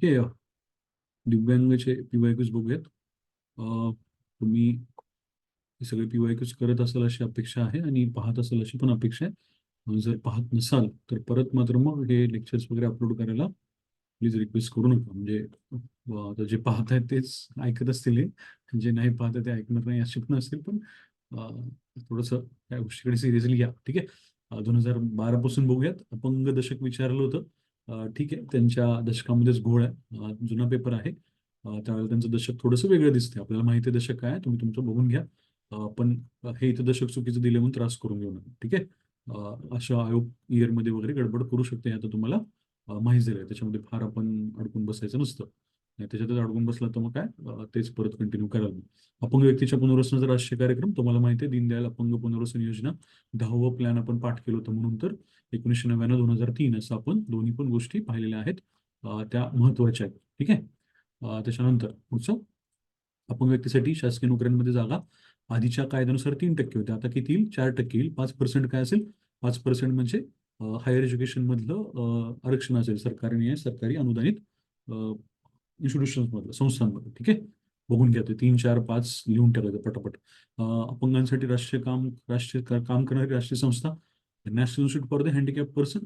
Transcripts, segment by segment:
ठीक आहे. दिव्यांगचे पीवायक्यूज बघूयात. तुम्ही हे सगळे पीवायक्यूज करत असाल अशी अपेक्षा आहे आणि पाहत असाल अशी पण अपेक्षा आहे. जर पाहत नसाल तर परत मात्र मग हे लेक्चर्स वगैरे अपलोड करायला प्लीज रिक्वेस्ट करू नका. म्हणजे आता जे पाहत आहेत तेच ऐकत असतील हे, जे नाही पाहत आहे ते ऐकणार नाही असे पण असतील. पण थोडंसं त्या गोष्टीकडे सिरियसली घ्या. ठीक आहे. 2012 पासून बघूयात. अपंग दशक विचारलं होतं. ठीक आहे, त्यांच्या दशकामध्येच घोळ आहे. जुना पेपर आहे. त्यावेळेला त्यांचं दशक थोडंसं वेगळं दिसतंय. आपल्याला माहिती आहे दशक काय आहे, तुम्ही तुमचं बघून घ्या. पण हे इथं दशक चुकीचं दिले म्हणून त्रास करून घेऊ नका. ठीक आहे. अशा आयोग इयरमध्ये वगैरे गडबड करू शकते, हे आता तुम्हाला माहीत झालं. त्याच्यामध्ये फार आपण अडकून बसायचं नसतं. नाही त्याच्यातच अडकून बसला तर मग काय, तेच परत कंटिन्यू करायला. अपंग व्यक्तीच्या पुनर्वसनाचा राष्ट्रीय कार्यक्रम तुम्हाला माहिती आहे, दीनदयाल अपंग पुनर्वसन योजना 10वं प्लॅन आपण पाठ केलं होतं. म्हणून तर 1999 2003 असं आपण दोन्ही पण गोष्टी पाहिलेल्या आहेत. त्या महत्वाच्या आहेत. ठीक आहे. त्याच्यानंतर पुढचं, अपंग व्यक्तीसाठी शासकीय नोकऱ्यांमध्ये जागा आधीच्या कायद्यानुसार 3% होत्या, आता किती येईल? 4% येईल. 5% काय असेल? 5% म्हणजे हायर एज्युकेशन मधलं आरक्षण असेल, सरकारी सरकारी अनुदानित इन्स्टिट्यूशन मधलं, संस्थांमध्ये. ठीक आहे. बघून घ्या ते 3, 4, 5 लिहून टाकायचं पटापट. अपंगांसाठी राष्ट्रीय काम करणारी राष्ट्रीय संस्था national institute for the handicap person.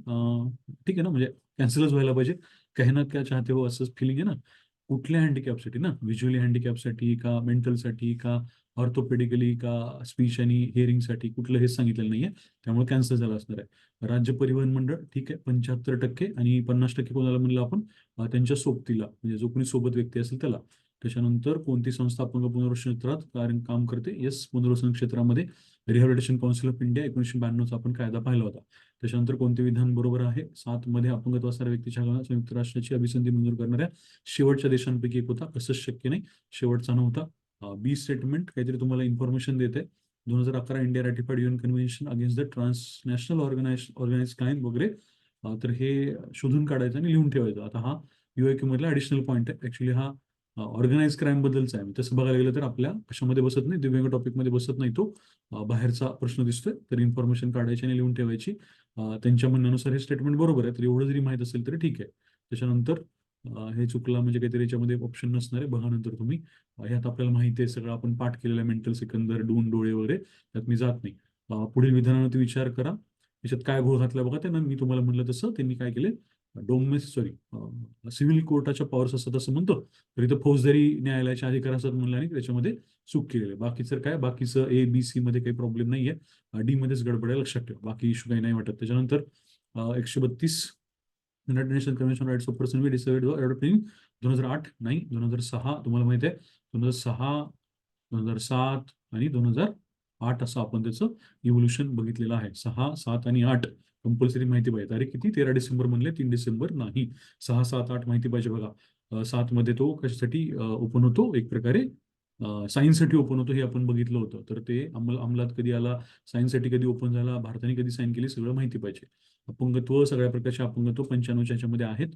ठीक आहे ना, म्हणजे कॅन्सलच व्हायला पाहिजे. कहना क्या चाहते हो असं फिलिंग आहे ना. कुठल्या हँडिकॅपसाठी ना, व्हिज्युअली हँडिकॅपसाठी का, मेंटलसाठी का, ऑर्थोपेडिकली का, स्पीच आणि हिअरिंगसाठी, कुठलं हेच सांगितलेलं नाहीये. त्यामुळे कॅन्सल झालं असणार आहे. राज्य परिवहन मंडळ, ठीक आहे, 75% आणि 50% कोणाला म्हणलं आपण? त्यांच्या सोबतीला, म्हणजे जो कोणी सोबत व्यक्ती असेल त्याला. त्याच्यानंतर कोणती संस्था अपंग पुनर्वसन क्षेत्रात काम करते? येस, पुनर्वसन क्षेत्रामध्ये रिहॅबिलिटेशन काउन्सिल ऑफ इंडिया 1992चा आपण कायदा पाहिला होता. त्याच्यानंतर कोणते विधान बरोबर आहे? 7 मध्ये अपंगत्व असणाऱ्या व्यक्तीच्या संयुक्त राष्ट्राची अभिसंधी मंजूर करणाऱ्या शेवटच्या देशांपैकी एक होता. कसंच शक्य नाही, शेवटचा नव्हता. बी स्टेटमेंट काहीतरी तुम्हाला इन्फॉर्मेशन देते. 2011 India ratified UN convention against the transnational organise crime वगैरे. तर हे शोधून काढायचं आणि लिहून ठेवायचं. आता हा युएक्यू मधला ऍडिशनल पॉईंट आहे. ऍक्च्युली हा ऑर्गनाइज क्राईम बद्दलचा आहे. तसं बघायला गेलं तर आपल्या कशामध्ये बसत नाही, दिव्यांग टॉपिक मध्ये बसत नाही तो. बाहेरचा प्रश्न दिसतोय. तर इन्फॉर्मेशन काढायची आणि लिहून ठेवायची. त्यांच्या म्हणण्यानुसार हे स्टेटमेंट बरोबर आहे, तर एवढं जरी माहित असेल तरी ठीक आहे. त्याच्यानंतर हे चुकला म्हणजे काहीतरी याच्यामध्ये ऑप्शन नसणार आहे, बघा नंतर तुम्ही. ह्यात आपल्याला माहिती आहे सगळं, आपण पाठ केलेलं मेंटल सिकंदर, डून डोळे वगैरे, त्यात मी जात नाही. पुढील विधानावरती विचार करा. याच्यात काय घोळ घातला बघा. त्यांना मी तुम्हाला म्हटलं तसं त्यांनी काय केले, सिव्हिल कोर्टाच्या पॉवर्स असतात असं म्हणतो, तर इथं फौजदारी न्यायालयाच्या अधिकार असतात म्हणलं आणि त्याच्यामध्ये चूक केलेली आहे. बाकीचं काय, बाकीचं ए बी सी मध्ये काही प्रॉब्लेम नाहीये. डी मध्येच गडबड आहे, लक्षात ठेवा. बाकी इश्यू काही नाही वाटत. त्याच्यानंतर 132 United Nation convention rights of person with disability develop in 2008 नाही, 2006 तुम्हाला माहिती आहे. 2006, 2007 आणि 2008 असं आपण त्याचं इव्होल्युशन बघितलेलं आहे. 6, 7 आणि 8 कंपल्सरी माहिती पाहिजे. तारीख किती? 13 डिसेंबर म्हणले, 3 डिसेंबर नाही. 6, 7, 8 माहिती पाहिजे बघा. 7 मध्ये तो कशासाठी ओपन होतो? एक प्रकारे सायन्ससाठी ओपन होतो, हे आपण बघितलं होतं. तर ते अंमलात कधी आला, सायन्ससाठी कधी ओपन झाला, भारताने कधी साईन केली, सगळं माहिती पाहिजे. अपंगत्व, सगळ्या प्रकारचे अपंगत्व 95च्या ह्याच्यामध्ये आहेत.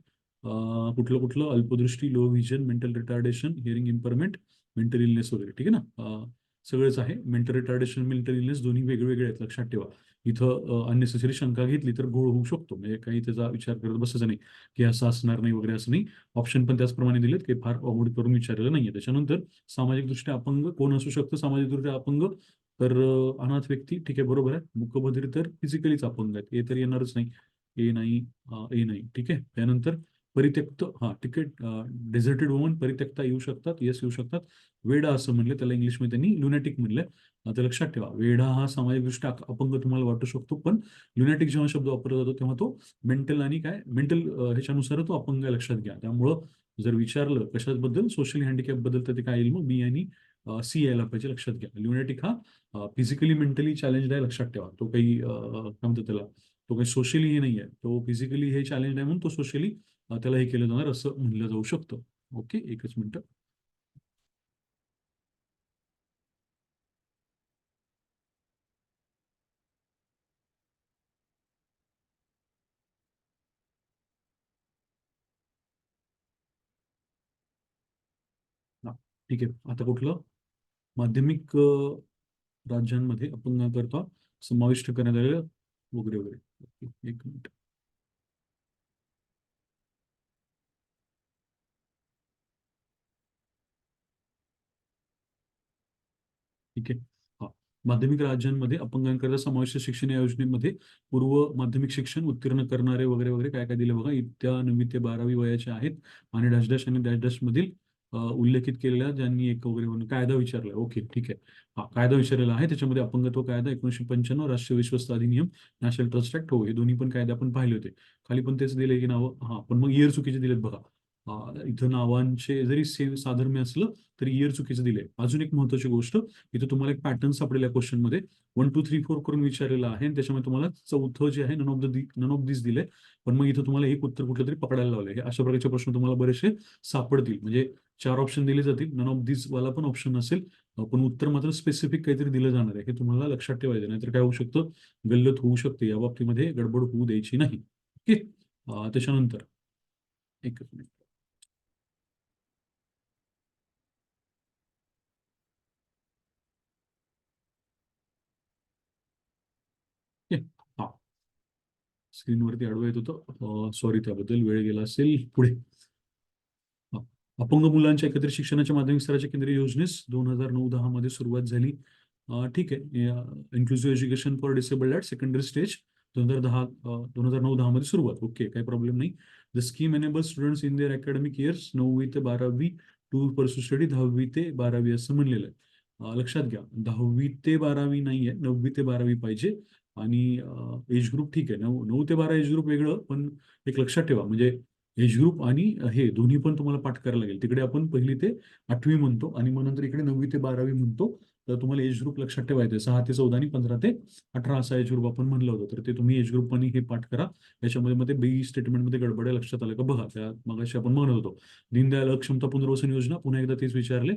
कुठलं कुठलं? अल्पदृष्टी, low vision, mental retardation, hearing impairment, mental illness वगैरे. ठीक आहे ना. सगळंच आहे. मेंटल रिटार्डेशन, मेंटल इलनेस दोन्ही वेगवेगळे आहेत, लक्षात ठेवा. इथं अननेसेसरी शंका घेतली तर घोळ होऊ शकतो. म्हणजे काही त्याचा विचार करत बसायचा नाही की असं असणार नाही वगैरे, असं नाही. ऑप्शन पण त्याचप्रमाणे दिलेत, काही फार अवघड करून विचारलेलं नाहीये. त्याच्यानंतर सामाजिकदृष्ट्या अपंग कोण असू शकतं? सामाजिकदृष्ट्या अपंग तर अनाथ व्यक्ती, ठीक आहे, बरोबर आहे. मूकबधिर तर फिजिकलीच अपंग आहेत, हे तर येणारच नाही. ए नाही, ए नाही. ठीक आहे. त्यानंतर परित्यक्त, हा तिकीट, डेझर्टेड वुमन परित्यक्ता येऊ शकतात, येस येऊ शकतात. वेडा असं म्हणले त्याला, इंग्लिशमध्ये त्यांनी लुनॅटिक म्हणले. आता लक्षात ठेवा, वेडा हा सामाजिकदृष्ट्या अपंग तुम्हाला वाटू शकतो, पण लुनॅटिक जेव्हा शब्द वापरला जातो तेव्हा तो मेंटल आणि काय, मेंटल ह्याच्यानुसार तो अपंग आहे, लक्षात घ्या. त्यामुळं जर विचारलं कशाबद्दल, सोशल हँडिकॅप बद्दल, तर ते काय येईल मग? बी आणि सी यायला पाहिजे, लक्षात घ्या. ल्युनॅटिक हा फिजिकली मेंटली चॅलेंज आहे, लक्षात ठेवा. तो काही काय म्हणतो त्याला, तो काही सोशली हे नाही आहे, तो फिजिकली हे चॅलेंज आहे म्हणून तो सोशली त्याला हे केलं जाणार असं म्हणलं जाऊ शकतं. ओके, एकच मिनिट. हा, ठीक आहे. आता कुठलं? माध्यमिक राज्यांमध्ये अपंगाकरता समाविष्ट करण्यात आलेलं वगैरे वगैरे. ओके, एक मिनिट. ठीक आहे. हा. माध्यमिक राज्यांमध्ये अपंगांकरता समाविष्ट शिक्षण या योजनेमध्ये पूर्व माध्यमिक शिक्षण उत्तीर्ण करणारे वगैरे वगैरे काय काय दिले बघा. इत्या 9वी ते 12वी वयाचे आहेत आणि डॅश डॅश आणि डॅश डॅश मधील उल्लेखित केलेल्या ज्यांनी एक वगैरे म्हणून कायदा विचारला. ओके, ठीक आहे. हा कायदा विचारलेला आहे, त्याच्यामध्ये अपंगत्व कायदा 1995, राष्ट्रीय विश्वस्त अधिनियम, नॅशनल ट्रस्ट ऍक्ट, हो हे दोन्ही पण कायदे आपण पाहिले होते. खाली पण तेच दिले की नावं. हा पण मग इयर चुकीचे दिलेत बघा. इथं नावांचे जरी सेम साधर्म्य असलं तरी इयर चुकीचं दिले. अजून एक महत्वाची गोष्ट, इथं तुम्हाला एक पॅटर्न सापडेल क्वेश्चन मध्ये. 1 2 3 4 करून विचारलेलं आहे आणि त्याच्यामध्ये तुम्हाला चौथं जे आहे नन ऑफ दिस दिले. पण मग इथं तुम्हाला एक उत्तर कुठलं तरी पकडायला लावले. हे अशा प्रकारचे प्रश्न तुम्हाला बरेचसे सापडतील. म्हणजे 4 ऑप्शन दिले जातील, नन ऑफ दिस वाला पण ऑप्शन असेल, पण उत्तर मात्र स्पेसिफिक काहीतरी दिलं जाणार आहे. हे तुम्हाला लक्षात ठेवायचं, नाहीतर काय होऊ शकतं, गल्लत होऊ शकते. या बाबतीमध्ये गडबड होऊ द्यायची नाही. ओके. त्याच्यानंतर एक मिनिट. ओके. हा स्क्रीनवरती आडवं येत होतं, सॉरी त्याबद्दल. वेळ गेला असेल. पुढे. हा. अपंग मुलांच्या एकत्रित शिक्षणाच्या माध्यमिक स्तराच्या केंद्रीय योजनेस 2009-10 मध्ये सुरुवात झाली. ठीक आहे. Inclusive education for disabled at secondary stage 2009-10 मध्ये सुरुवात. ओके, काही प्रॉब्लेम नाही. The scheme enable students in their academic years 9वी ते 12वी टू परस्यू स्टडी 10वी ते 12वी असं म्हणलेलं आहे. लक्षात घ्या, 10वी ते 12वी नाही आहे, 9वी ते 12वी पाहिजे. आणि एज ग्रुप ठीक आहे, 9 ते 12 एज ग्रुप वेगळं, पण एक लक्षात ठेवा म्हणजे एज ग्रुप आणि हे दोन्ही पण तुम्हाला पाठ करायला लागेल. तिकडे आपण 1ली ते 8वी म्हणतो आणि मग नंतर इकडे 9वी ते 12वी म्हणतो. तर तुम्हाला एज ग्रुप लक्षात ठेवायचे, 6 ते 14 आणि 15 ते 18 असा एज ग्रुप आपण म्हणलं होतं. तर ते तुम्ही एज ग्रुप आणि हे पाठ करा. याच्यामध्ये मध्ये बी स्टेटमेंटमध्ये गडबड आहे, लक्षात आलं का बघा. त्या मगाशी आपण म्हणत होतो दीनदयाल क्षमता पुनर्वसन योजना, पुन्हा एकदा तेच विचारले.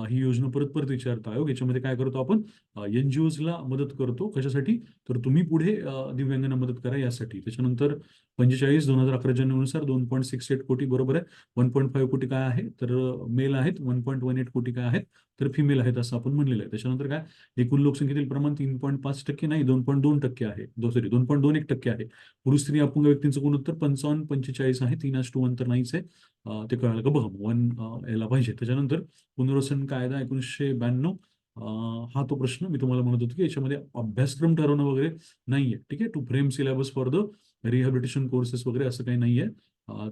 ही योजना परत परत विचारता आयोग. याच्यामध्ये काय करतो आपण, एनजीओजला मदत करतो. कशासाठी, तर तुम्ही पुढे दिव्यांगांना मदत करा यासाठी. त्याच्यानंतर 45/2011 नुसार 2.68 कोटी बरोबर आहे. 1.5 कोटी काय आहे, तर मेल आहेत. 1.18 कोटी काय आहेत, तर फिमेल आहेत, असं आपण म्हणलेलं आहे. त्याच्यानंतर काय, एकूण लोकसंख्येतील प्रमाण 3.5% नाही, 2.2% आहे. सॉरी, 2.21% आहे. पुरुष स्त्री अपंग व्यक्तींचं गुणोत्तर 55-45 आहे. 3:1 तर नाहीच आहे. ते कळालं का बघा. 1 यायला पाहिजे. त्याच्यानंतर पुनर्वसन कायदा 1992. हा तो प्रश्न मी तुम्हाला म्हणत होतो की याच्यामध्ये अभ्यासक्रम ठरवणं वगैरे नाहीये. ठीक आहे. To frame syllabus for the rehabilitation courses वगैरे असं काही नाहीये.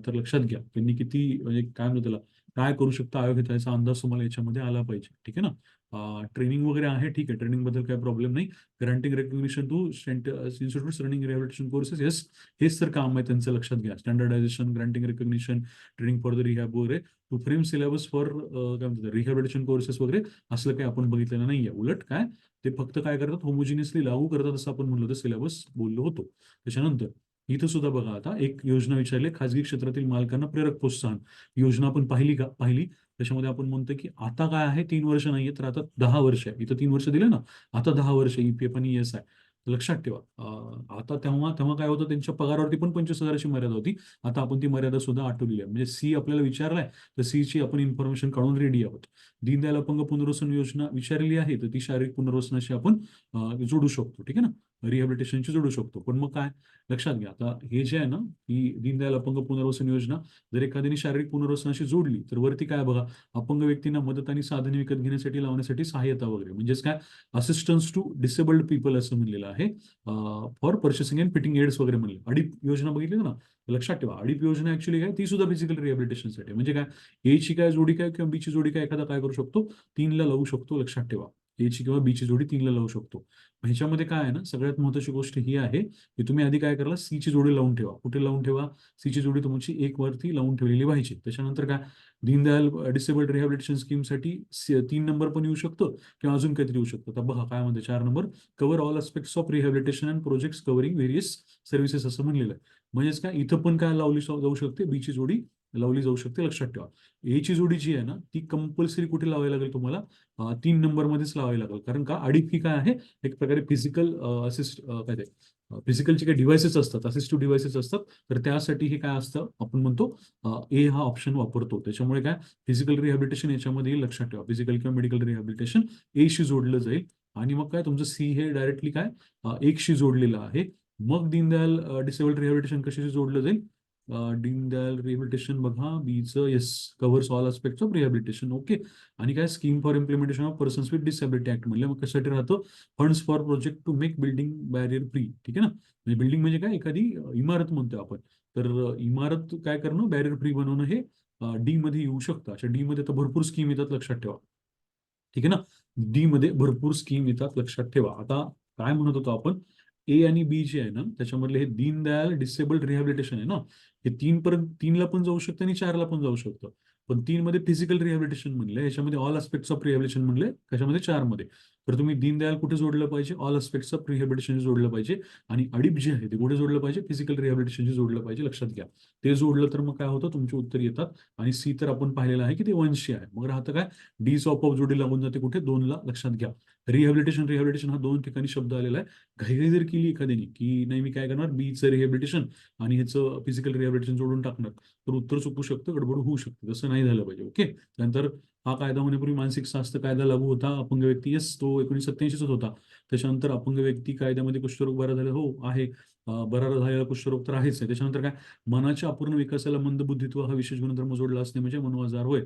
तर लक्षात घ्या, त्यांनी किती म्हणजे काय म्हणतो त्याला, काय करू शकता आयोग, याचा अंदाज तुम्हाला याच्यामध्ये आला पाहिजे. ठीक आहे ना. ट्रेनिंग वगैरे आहे, ठीक आहे. ट्रेनिंग बद्दल काही प्रॉब्लेम नाही. Granting recognition to institute running rehabilitation courses. Yes, हेच तर काम आहे त्यांचं. लक्षात घ्या, standardisation, granting recognition, training for the rehab वगैरे. टू फ्रेम सिलेबस फॉर काय म्हणतात रिहॅबिलिटेशन कोर्सेस वगैरे असलं काही आपण बघितलेलं नाहीये. उलट काय, ते फक्त काय करतात, होमोजिनियसली लागू करतात, असं आपण म्हणलो होतं, सिलेबस बोललो होतो. त्याच्यानंतर इथं सुद्धा बघा, आता एक योजना विचारली, खाजगी क्षेत्रातील मालकांना प्रेरक प्रोत्साहन योजना. आपण पाहिली का, पाहिली. त्याच्यामध्ये आपण म्हणतो की आता काय आहे, 3 वर्ष नाहीये, तर आता 10 वर्ष आहे. इथं 3 वर्ष दिले ना, आता 10 वर्ष ईपीएफ आणि ईएस आहे. लक्षात ठेवा. आता तेव्हा तेव्हा काय होतं, त्यांच्या पगारावरती पण 25,000ची मर्यादा होती. आता आपण ती मर्यादा सुद्धा आठवलेली आहे. म्हणजे सी आपल्याला विचारलाय, तर सी ची आपण इन्फॉर्मेशन काढून रेडी आहोत. दीनदयाल अपंग पुनर्वसन योजना विचारलेली आहे, तर ती शारीरिक पुनर्वसनाशी आपण जोडू शकतो. ठीक आहे ना, रिहॅबिलिटेशनची जोडू शकतो. पण मग काय, लक्षात घ्या, आता हे जे आहे ना, ही दीनदयाल अपंग पुनर्वसन योजना जर एखाद्याने शारीरिक पुनर्वसनाशी जोडली, तर वरती काय बघा, अपंग व्यक्तींना मदत आणि साधने विकत घेण्यासाठी लावण्यासाठी सहाय्यता वगैरे, म्हणजेच काय, असिस्टन्स टू डिसेबल्ड पीपल असं म्हणलेलं आहे. For purchasing and fitting aids वगैरे म्हणले. अडीप योजना बघितली ना, लक्षात ठेवा. अडीप योजना ऍक्च्युअली काय, ती सुद्धा फिजिकल रिहॅबिलिटेशनसाठी. म्हणजे काय, ए ची काय जोडी काय किंवा बी ची जोडी काय, एखादा काय करू शकतो, 3ला लावू शकतो. लक्षात ठेवा, ए ची किंवा बी ची जोडी 3ला लावू शकतो. ह्याच्यामध्ये काय आहे ना, सगळ्यात महत्वाची गोष्ट ही आहे की तुम्ही आधी काय करा, सी ची जोडी लावून ठेवा. कुठे लावून ठेवा, सी ची जोडी तुमची 1 वरती लावून ठेवलेली पाहिजे. त्याच्यानंतर काय, दीनदयाल डिसेबल्ड रिहॅबिलिटेशन स्कीमसाठी 3 नंबर पण येऊ शकतो किंवा अजून काहीतरी येऊ शकतं. तर बघा काय म्हणते, 4 number, cover all aspects of rehabilitation and projects covering various services असं म्हणलेलं आहे. म्हणजेच काय, इथं पण काय लावली जाऊ शकते, बी ची जोडी लावली जाऊ शकते. लक्षात ठेवा, ए ची जोडी जी आहे ना, ती कंपल्सरी कुठे लावायला लागेल तुम्हाला, 3 नंबर मध्येच लावावी लागेल. कारण का, अडीप ही काय आहे, एक प्रकारे फिजिकल असिस्ट काय ते फिजिकलचे काही डिव्हाइसेस असतात, असिस्टिव्ह डिव्हाइसेस असतात. तर त्यासाठी हे काय असतं, आपण म्हणतो ए हा ऑप्शन वापरतो. त्याच्यामुळे काय, फिजिकल रिहॅबिलिटेशन याच्यामध्ये येईल. लक्षात ठेवा, फिजिकल किंवा मेडिकल रिहॅबिलिटेशन ए शी जोडलं जाईल. आणि मग काय, तुमचं सी हे डायरेक्टली काय 1शी जोडलेलं आहे. मग दीनदयाल डिसेबल्ड रिहॅबिलिटेशन कशाशी जोडलं जाईल, दीनदयाल रिहॅबिलिटेशन बघा, बीचं yes, covers all aspects of rehabilitation. Okay. आणि काय scheme for implementation of persons with disability act म्हणलं, मग कशासाठी राहतं, funds for project to make building barrier free. ठीक आहे ना. म्हणजे बिल्डिंग म्हणजे काय, एखादी इमारत म्हणतोय आपण. तर इमारत काय करणं, बॅरियर फ्री बनवणं, हे डी मध्ये येऊ शकतं. अशा डी मध्ये तर भरपूर स्कीम येतात, लक्षात ठेवा. ठीक आहे ना. डी मध्ये भरपूर स्कीम येतात, लक्षात ठेवा. आता काय म्हणत होतो आपण, ए आणि बी जे आहे ना, त्याच्यामधले हे दीनदयाल डिसेबल्ड रिहॅबिलिटेशन आहे ना, हे तीन पर्यंत, तीनला पण जाऊ शकतं आणि चारला पण जाऊ शकतं. पण तीन मध्ये फिजिकल रिहॅबिलिटेशन म्हणले, याच्यामध्ये ऑल अस्पेक्ट्स ऑफ रिहॅबिलिटेशन म्हणले, कशामध्ये, चार मध्ये. तर तुम्ही दीनदयाल कुठे जोडलं पाहिजे, ऑल अस्पेक्ट्स ऑफ रिहॅबिलिटेशन जोडलं पाहिजे. आणि अडीप जे आहे ते कुठे जोडलं पाहिजे, फिजिकल रिहॅबिलिटेशन जोडलं पाहिजे, लक्षात घ्या. ते जोडलं तर मग काय होतं, तुमचे उत्तर येतात. आणि सी तर आपण पाहिलेलं आहे की ते वंशी आहे. मग राहतं काय, डी ऑफ जोडी लागून जाते कुठे, दोनला, लक्षात घ्या. रिहॅबिलिटेशन रिहॅबिलिटेशन हा दोन ठिकाणी शब्द आलेला आहे. घाईघाई जर केली एखाद्याने की नाही मी काय करणार, बीचं रिहॅबिलिटेशन आणि ह्याचं फिजिकल रिहॅबिलिटेशन जोडून टाकणार, तर उत्तर चुकू शकतं, गडबड होऊ शकते. तसं नाही झालं पाहिजे. ओके. त्यानंतर हा कायदा होण्यापूर्वी मानसिक स्वास्थ्य कायदा लागू होता. अपंग व्यक्ती, येस, तो 1987 होता. त्याच्यानंतर अपंग व्यक्ती कायद्यामध्ये कुष्ठरोग बरा झाला, हो आहे. बरा झालेला कुष्ठरोग तर आहेच आहे. त्याच्यानंतर काय, मनाच्या अपूर्ण विकासाला मंदबुद्धित्व हा विशेष गुणधर्म जोडला असणे म्हणजे मनोआजार होय.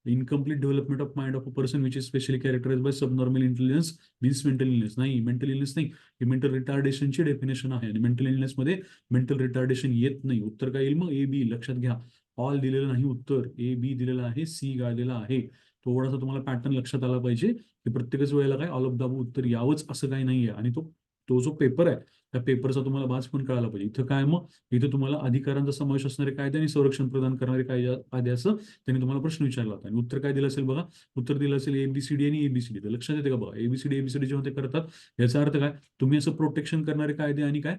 Incomplete development of mind of a person which is specially characterize by subnormal intelligence means mental illness. नाही, मेंटल इलनेस नाही, ही मेंटल रिटार्डेशनची डेफिनेशन आहे. आणि मेंटल इलनेस मध्ये मेंटल रिटार्डेशन येत नाही. उत्तर काय येईल मग, ए बी, लक्षात घ्या. ऑल दिलेलं नाही उत्तर, ए बी दिलेलं आहे, सी गाळलेला आहे. थोडासा तुम्हाला पॅटर्न लक्षात आला पाहिजे की प्रत्येकच वेळेला काय ऑल ऑफ द अबोव उत्तर यावंच असं काही नाहीये. आणि तो तो जो पेपर आहे, त्या पेपरचा तुम्हाला बाज पण कळायला पाहिजे. इथं काय मग, इथं तुम्हाला अधिकारांचा समावेश असणारे कायदे आणि संरक्षण प्रदान करणारे कायदे असं त्यांनी तुम्हाला प्रश्न विचारला होता. आणि उत्तर काय दिलं असेल बघा, उत्तर दिलं असेल एबीसीडी आणि एबीसीडी. तर लक्षात येते का बघा, एबीसीडी एबीसीडी जेव्हा ते करतात, याचा अर्थ काय, तुम्ही असं प्रोटेक्शन करणारे कायदे आणि काय,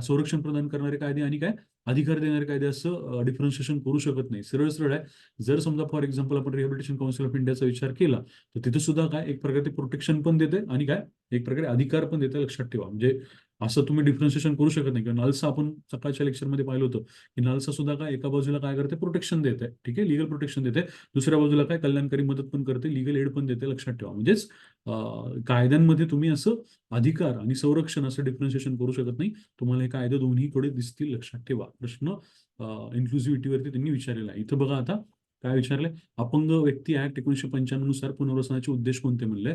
संरक्षण प्रदान करणारे कायदे आणि काय, अधिकार देणारे कायदे, असं डिफरन्शिएशन करू शकत नाही. सरळ सरळ आहे. जर समजा फॉर एक्झाम्पल आपण रिहॅबिलिटेशन काउन्सिल ऑफ इंडियाचा विचार केला, तर तिथे सुद्धा काय, एक प्रकारे प्रोटेक्शन पण देते आणि काय, एक प्रकारे अधिकार पण देते, लक्षात ठेवा. म्हणजे असं तुम्ही डिफरन्शिएशन करू शकत नाही. किंवा नालसा आपण सकाळच्या लेक्चरमध्ये पाहिलं होतं की नालसा सुद्धा काय, एका बाजूला काय करते, प्रोटेक्शन देते, ठीक आहे, लिगल प्रोटेक्शन देते. दुसऱ्या बाजूला काय, कल्याणकारी मदत पण करते, लिगल एड पण देते, लक्षात ठेवा. म्हणजेच कायद्यांमध्ये तुम्ही असं अधिकार आणि संरक्षण असं डिफरन्शिएशन करू शकत नाही. तुम्हाला हे कायदे दोन्हीकडे दिसतील, लक्षात ठेवा. प्रश्न इन्क्लुझिव्हिटीवरती त्यांनी विचारलेला आहे. इथं बघा आता काय विचारलंय, अपंग व्यक्ती ऍक्ट 1995 नुसार पुनर्वसनाचे उद्देश कोणते म्हणले,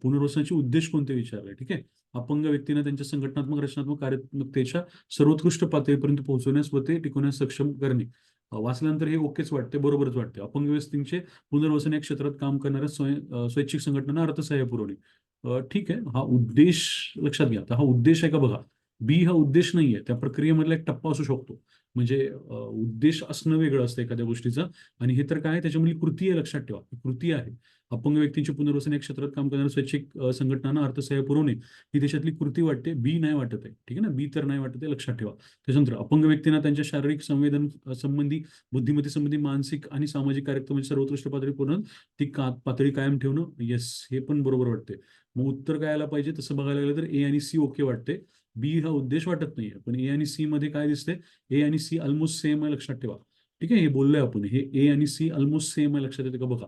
पुनर्वसनाचे उद्देश कोणते विचारले. ठीक आहे. अपंग व्यक्तींना त्यांच्या संघटनात्मक रचनात्मक कार्यात्मकतेच्या सर्वोत्कृष्ट पातळीपर्यंत पोहोचवण्यास व ते टिकवण्यास सक्षम करणे. वाचल्यानंतर हे ओकेच वाटते, बरोबरच वाटते. अपंग व्यक्तींचे पुनर्वसन या क्षेत्रात काम करणाऱ्या स्वैच्छिक संघटनांना अर्थसहाय्य पुरवणे. ठीक आहे. हा उद्देश लक्षात घ्या. आता हा उद्देश आहे का बघा, बी हा उद्देश नाहीये, त्या प्रक्रियेमधला एक टप्पा असू शकतो. म्हणजे उद्देश असणं वेगळं असतं एखाद्या गोष्टीचं. आणि हे तर काय, त्याच्यामधली कृती आहे, लक्षात ठेवा, ही कृती आहे. अपंग व्यक्तींचे पुनर्वसन या क्षेत्रात काम करणाऱ्या स्वैच्छिक संघटनांना अर्थसहाय्य पुरवणे, ही त्याच्यातली कृती वाटते. बी नाही वाटत आहे, ठीक आहे ना, बी तर नाही वाटत आहे, लक्षात ठेवा. त्याच्यानंतर अपंग व्यक्तींना त्यांच्या शारीरिक संवेदन संबंधी, बुद्धिमत्ते संबंधी, मानसिक आणि सामाजिक कार्यक्रमाची सर्वोत्कृष्ट पातळी पूर्ण, ती पातळी कायम ठेवणं, येस, हे पण बरोबर वाटते. मग उत्तर काय आलं पाहिजे, तसं बघायला गेलं तर ए आणि सी ओके वाटते. बी हा उद्देश वाटत नाहीये. पण ए आणि सी मध्ये काय दिसते, ए आणि सी ऑलमोस्ट सेम आहे, लक्षात ठेवा. ठीक आहे, हे बोललोय आपण, हे ए आणि सी ऑलमोस्ट सेम आहे, लक्षात येते का बघा,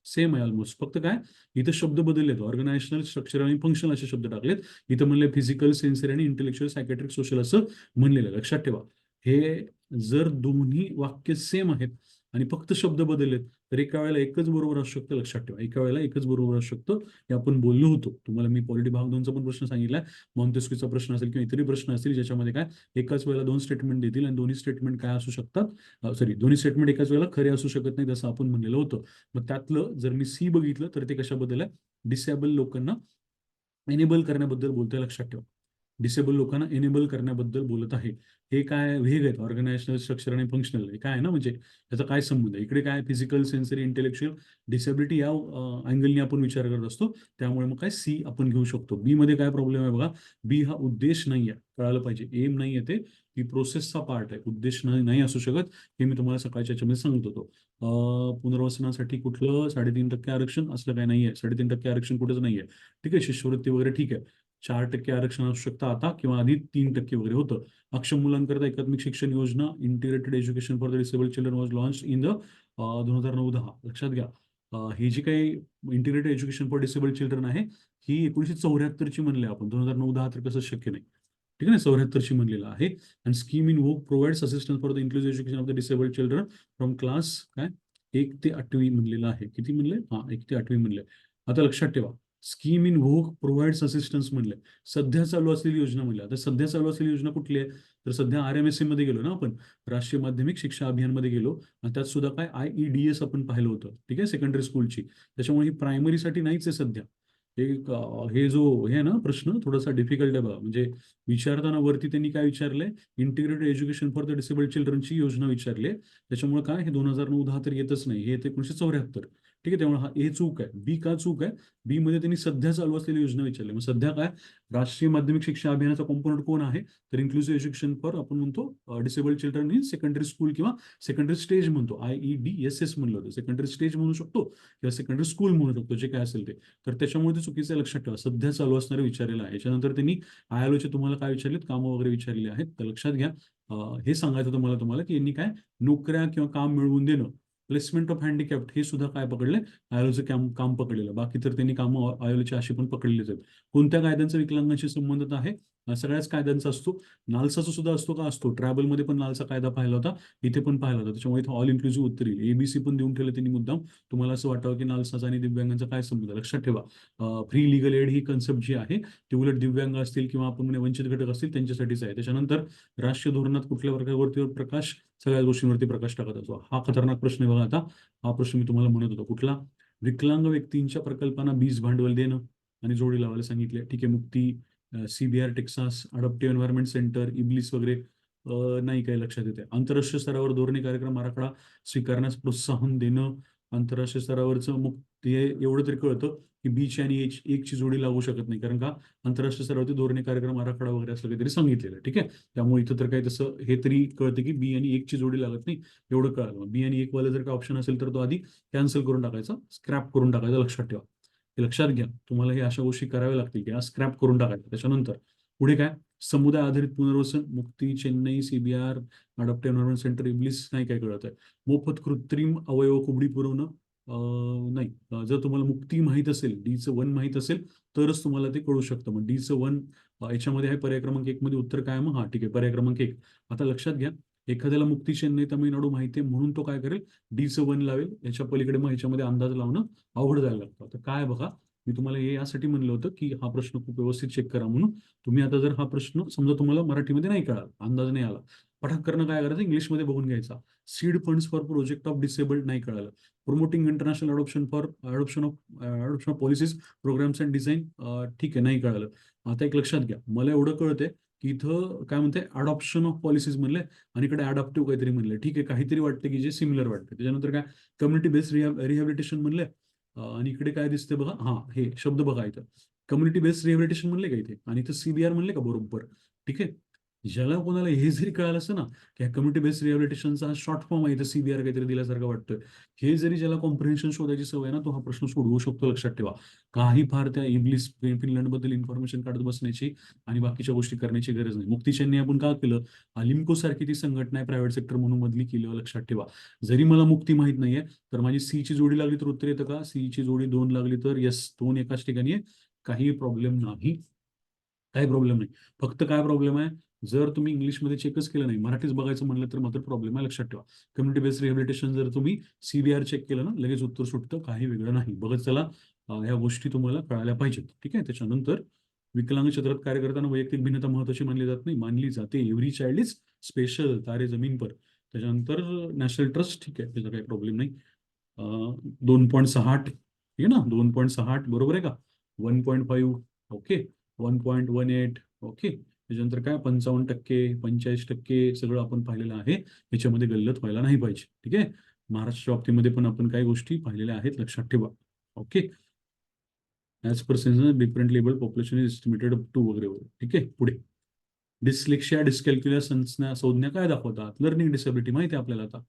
सेम आहे ऑलमोस्ट. फक्त काय, इथं शब्द बदललेत, ऑर्गनायझेशनल, स्ट्रक्चर आणि फंक्शनल असे शब्द टाकलेत. इथं म्हणले फिजिकल, सेन्सरी आणि इंटेलेक्च्युअल, सायकॅट्रिक, सोशल असं म्हणलेलं, लक्षात ठेवा. हे जर दोन्ही वाक्य सेम आहेत आणि फक्त शब्द बदललेत, तर एका वेळेला एकच बरोबर असू शकतं, लक्षात ठेवा. एका वेळेला एकच बरोबर असू शकतं, हे आपण बोललो होतो. तुम्हाला मी पॉलिटी भाग 2चा पण प्रश्न सांगितलाय, मॉन्टेस्क्यूचा प्रश्न असेल किंवा इतरही प्रश्न असतील ज्याच्यामध्ये काय, एकाच वेळेला दोन स्टेटमेंट देतील आणि दोन्ही स्टेटमेंट काय असू शकतात, सॉरी, दोन्ही स्टेटमेंट एकाच वेळेला खरे असू शकत नाही, जसं आपण म्हणलेलं होतं. मग त्यातलं जर मी सी बघितलं तर ते कशाबद्दल आहे, डिसेबल लोकांना एनेबल करण्याबद्दल बोलतोय, लक्षात ठेवा. डिसेबल लोकांना एनेबल करण्याबद्दल बोलत आहे. हे काय वेग आहेत, ऑर्गनायझेशनल, स्ट्रक्चर आणि फंक्शनल, हे काय आहे ना, म्हणजे याचा काय संबंध आहे. इकडे काय, फिजिकल, सेन्सरी, इंटेलेक्च्युअल, डिसेबिलिटी या अँगलनी आपण विचार करत असतो. त्यामुळे मग काय, सी आपण घेऊ शकतो. बी मध्ये काय प्रॉब्लेम आहे बघा, बी हा उद्देश नाही आहे, कळालं पाहिजे. एम नाही येते, ती प्रोसेसचा पार्ट आहे, उद्देश नाही असू शकत. हे मी तुम्हाला सकाळच्या याच्यामध्ये सांगत होतो. पुनर्वसनासाठी कुठलं 3.5% आरक्षण असलं काय नाहीये, 3.5% आरक्षण कुठेच नाहीये. ठीक आहे, शिष्यवृत्ती वगैरे ठीक आहे. 4% आरक्षण असू शकतं आता, किंवा आधी 3% वगैरे होतं. अक्षम मुलांकरता एकात्मिक शिक्षण योजना, integrated education for the disabled children was launch in the 2009-10. लक्षात घ्या. ही जी काही integrated education for disabled children आहे, ही 1974 ची म्हणले आपण, 2009-10 तर कसं शक्य नाही. ठीक आहे ना, 74ची म्हणलेलं आहे. आणि scheme in work provides assistance for the inclusive education of the disabled children from class काय 1 ते 8वी म्हणलेलं आहे. किती म्हणले? हा, 1 ते 8वी म्हणले. आता लक्षात ठेवा, scheme in work provides assistance म्हणले, सध्या चालू असलेली योजना म्हणली. आता सध्या चालू असलेली योजना कुठली आहे? तर सध्या RMSA मध्ये गेलो ना आपण, राष्ट्रीय माध्यमिक शिक्षा अभियानमध्ये गेलो, आणि त्यात सुद्धा काय IEDS आपण पाहिलं होतं, ठीक आहे, सेकंडरी स्कूलची. त्याच्यामुळे ही प्रायमरीसाठी नाहीच आहे सध्या. हे जो हे आहे ना प्रश्न थोडासा डिफिकल्ट आहे बघा. म्हणजे विचारताना वरती त्यांनी काय विचारलंय, integrated education for the disabled चिल्ड्रनची योजना विचारली आहे. त्याच्यामुळे काय हे 2009-10 तर येतच नाही, हे येते 1974. ठीक आहे, त्यामुळे हा ए चूक आहे. बी का चूक आहे? बी मध्ये त्यांनी सध्या चालू असलेली योजना विचारली. मग सध्या काय, राष्ट्रीय माध्यमिक शिक्षा अभियानाचा कॉम्पोनंट कोण आहे? तर इन्क्लुसिव्ह एज्युकेशन फॉर आपण म्हणतो disabled children in secondary school किंवा सेकंडरी स्टेज म्हणतो, IEDSS म्हणलं होतं. सेकंडरी स्टेज म्हणू शकतो किंवा सेकंडरी स्कूल म्हणू शकतो, जे काय असेल ते. तर त्याच्यामुळे ते चुकीचं आहे, लक्षात ठेवा. सध्या चालू असणारे विचारलेलं आहे. याच्यानंतर त्यांनी ILOचे तुम्हाला काय विचारलेत, कामं वगैरे विचारलेली आहेत. तर लक्षात घ्या, हे सांगायचं तुम्हाला की यांनी काय नोकऱ्या किंवा काम मिळवून देणं, प्लेसमेंट ऑफ हँडिकॅप्ड, हे सुद्धा काय पकडलंय, आयोचं काम पकडलेलं. बाकी तर त्यांनी कामं आयोचे अशी पण पकडलेलीच आहेत. कोणत्या कायद्यांचा विकलांगांशी संबंधित आहे? सगळ्याच कायद्यांचा असतो. नालसाचा सुद्धा असतो का? असतो. ट्रॅव्हलमध्ये पण नालसा कायदा पाहिला होता, इथे पण पाहिला होता. त्याच्यामुळे इथे ऑल इन्क्लुसिव्ह उत्तर येईल. ABC पण देऊन ठेवलं त्यांनी मुद्दाम, तुम्हाला असं वाटावं की नालसाचा आणि दिव्यांगांचा काय संबंध. लक्षात ठेवा, फ्री लिगल एड ही कन्सेप्ट जी आहे ती उलट दिव्यांग असतील किंवा आपण म्हणजे वंचित घटक असतील त्यांच्यासाठीच आहे. त्याच्यानंतर राष्ट्रीय धोरणात कुठल्या प्रकारवरती प्रकाश, सगळ्या गोष्टींवरती प्रकाश टाकत असतो. हा खतरनाक प्रश्न आहे बघा. आता हा प्रश्न मी तुम्हाला म्हणत होतो, कुठला? विकलांग व्यक्तींच्या प्रकल्पांना बीज भांडवल देणं आणि जोडी लावायला सांगितले. ठीक आहे, मुक्ती, CBR टेक्सास, अडॉप्टिव्ह एन्व्हायरमेंट सेंटर, इब्लिस वगैरे नाही काही लक्षात येते. आंतरराष्ट्रीय स्तरावर धोरणे कार्यक्रम आराखडा स्वीकारण्यास प्रोत्साहन देणं. आंतरराष्ट्रीय स्तरावरचं मग ते एवढं तरी कळतं की बीच आणि एकची जोडी लागू शकत नाही, कारण का आंतरराष्ट्रीय स्तरावरती धोरणे कार्यक्रम आराखडा वगैरे असं काहीतरी सांगितलेलं. ठीक आहे, त्यामुळे इथं तर काही तसं हे तरी कळतं की बी आणि एकची जोडी लागत नाही, एवढं कळालं. बी आणि एक वाला जर का ऑप्शन असेल तर तो आधी कॅन्सल करून टाकायचा, स्क्रॅप करून टाकायचा. लक्षात ठेवा, हे लक्षात घ्या. तुम्हाला हे अशा गोष्टी कराव्या लागतील की स्क्रॅप करून टाकायचं. त्याच्यानंतर पुढे काय, समुदाय आधारित पुनर्वसन, मुक्ती, चेन्नई, CBR, अडॉप्टिव्ह एन्व्हायरमेंट सेंटर, इब्लिस नाही काय कळत आहे. मोफत कृत्रिम अवयव कुबडी पुरवणं, नाही. जर तुम्हाला मुक्ती माहीत असेल, डीचं 1 माहीत असेल तरच तुम्हाला ते कळू शकतं. मग डीचं 1 याच्यामध्ये आहे, पर्याय क्रमांक 1 मध्ये उत्तर काय? मग हा ठीक आहे, पर्याय क्रमांक 1. आता लक्षात घ्या, एखाद्याला मुक्ती, चेन्नई, तामिळनाडू माहिती आहे म्हणून तो काय करेल, डीचं 1 लावेल. याच्या पलीकडे मग ह्याच्यामध्ये अंदाज लावणं अवघड जायला लागतं. तर काय बघा, मी तुम्हाला हे यासाठी म्हणलं होतं की हा प्रश्न खूप व्यवस्थित चेक करा म्हणून. तुम्ही आता जर हा प्रश्न समजा तुम्हाला मराठीमध्ये नाही कळाला, अंदाज नाही आला, पठाक करणं काय करायचं, इंग्लिशमध्ये बघून घ्यायचा. Seed funds for project of disabled नाही कळालं. Promoting international adoption of policies, programmes and design, ठीक आहे, नाही कळालं. आता एक लक्षात घ्या, मला एवढं कळतंय की इथं काय म्हणते, अडॉप्शन ऑफ पॉलिसीज म्हणले आणि इकडे अडॉप्टिव्ह काहीतरी म्हणले. ठीक आहे, काहीतरी वाटतं की जे सिमिलर वाटतं. त्याच्यानंतर काय, कम्युनिटी बेस्ड रिहॅबिलिटेशन म्हणले, आणि इकडे काय दिसते बघा, हा हे शब्द बघा इथं, कम्युनिटी बेस्ड रिहॅबिलिटेशन म्हणले का इथे, आणि इथं CBR म्हणले का बरोबर. ठीक आहे, ज्याला कोणाला हे जरी कळालं असतं ना की कम्युनिटी बेस्ड रिहॅबिलिटेशनचा शॉर्ट फॉर्म आहे, इथं CBR काहीतरी दिल्यासारखं वाटतोय, हे जरी ज्याला कॉम्प्रिहेन्शन शोधायची सवय ना, तो हा प्रश्न सोडवू शकतो. लक्षात ठेवा, काही फार त्या इब्लिस फिनलंड बद्दल इन्फॉर्मेशन काढत बसण्याची आणि बाकीच्या गोष्टी करण्याची गरज नाही. मुक्ती चेन्नई आपण का केलं, लिम्को सारखी ती संघटना आहे प्रायव्हेट सेक्टर म्हणून मधली केली. लक्षात ठेवा, जरी मला मुक्ती माहित नाहीये तर माझी C ची जोडी लागली तर उत्तर येतं का? C ची जोडी 2 लागली तर येस, 2 एकाच ठिकाणी आहे, काही प्रॉब्लेम नाही. काही प्रॉब्लेम नाही. फक्त काय प्रॉब्लेम आहे, जर तुम्ही इंग्लिशमध्ये चेकच केलं नाही, मराठीच बघायचं म्हणलं तर मात्र प्रॉब्लेम आहे. लक्षात ठेवा, कम्युनिटी बेस्ड रिहॅबिलिटेशन जर तुम्ही CBR चेक केलं ना, लगेच उत्तर सुटतं, काही वेगळं नाही. बघत चला, ह्या गोष्टी तुम्हाला कळायला पाहिजेत. ठीक आहे, त्याच्यानंतर विकलांग क्षेत्रात कार्य करताना वैयक्तिक भिन्नता महत्वाची मानली जात नाही, मानली जाते. एव्हरी चाइल्ड इज स्पेशल, तारे जमीन पर. त्याच्यानंतर नॅशनल ट्रस्ट, ठीक आहे, त्याचा काही प्रॉब्लेम नाही. 2.68, ठीक आहे ना, 2.68 बरोबर आहे का? 1.5 ओके, 1.18 ओके. त्याच्यानंतर काय, 55%, 45% सगळं आपण पाहिलेलं आहे. याच्यामध्ये गल्लत व्हायला नाही पाहिजे. ठीक आहे, महाराष्ट्र बाबतीमध्ये पण आपण काही गोष्टी पाहिलेल्या आहेत, लक्षात ठेवा. Okay, as per census different label population is estimated up to वगैरे वगैरे. ठीक आहे, पुढे डिस्लेक्शिया डिस्कॅल्क्युलिया संज्ञा काय दाखवतात? लर्निंग डिसेबिलिटी माहिती आहे आपल्याला. आता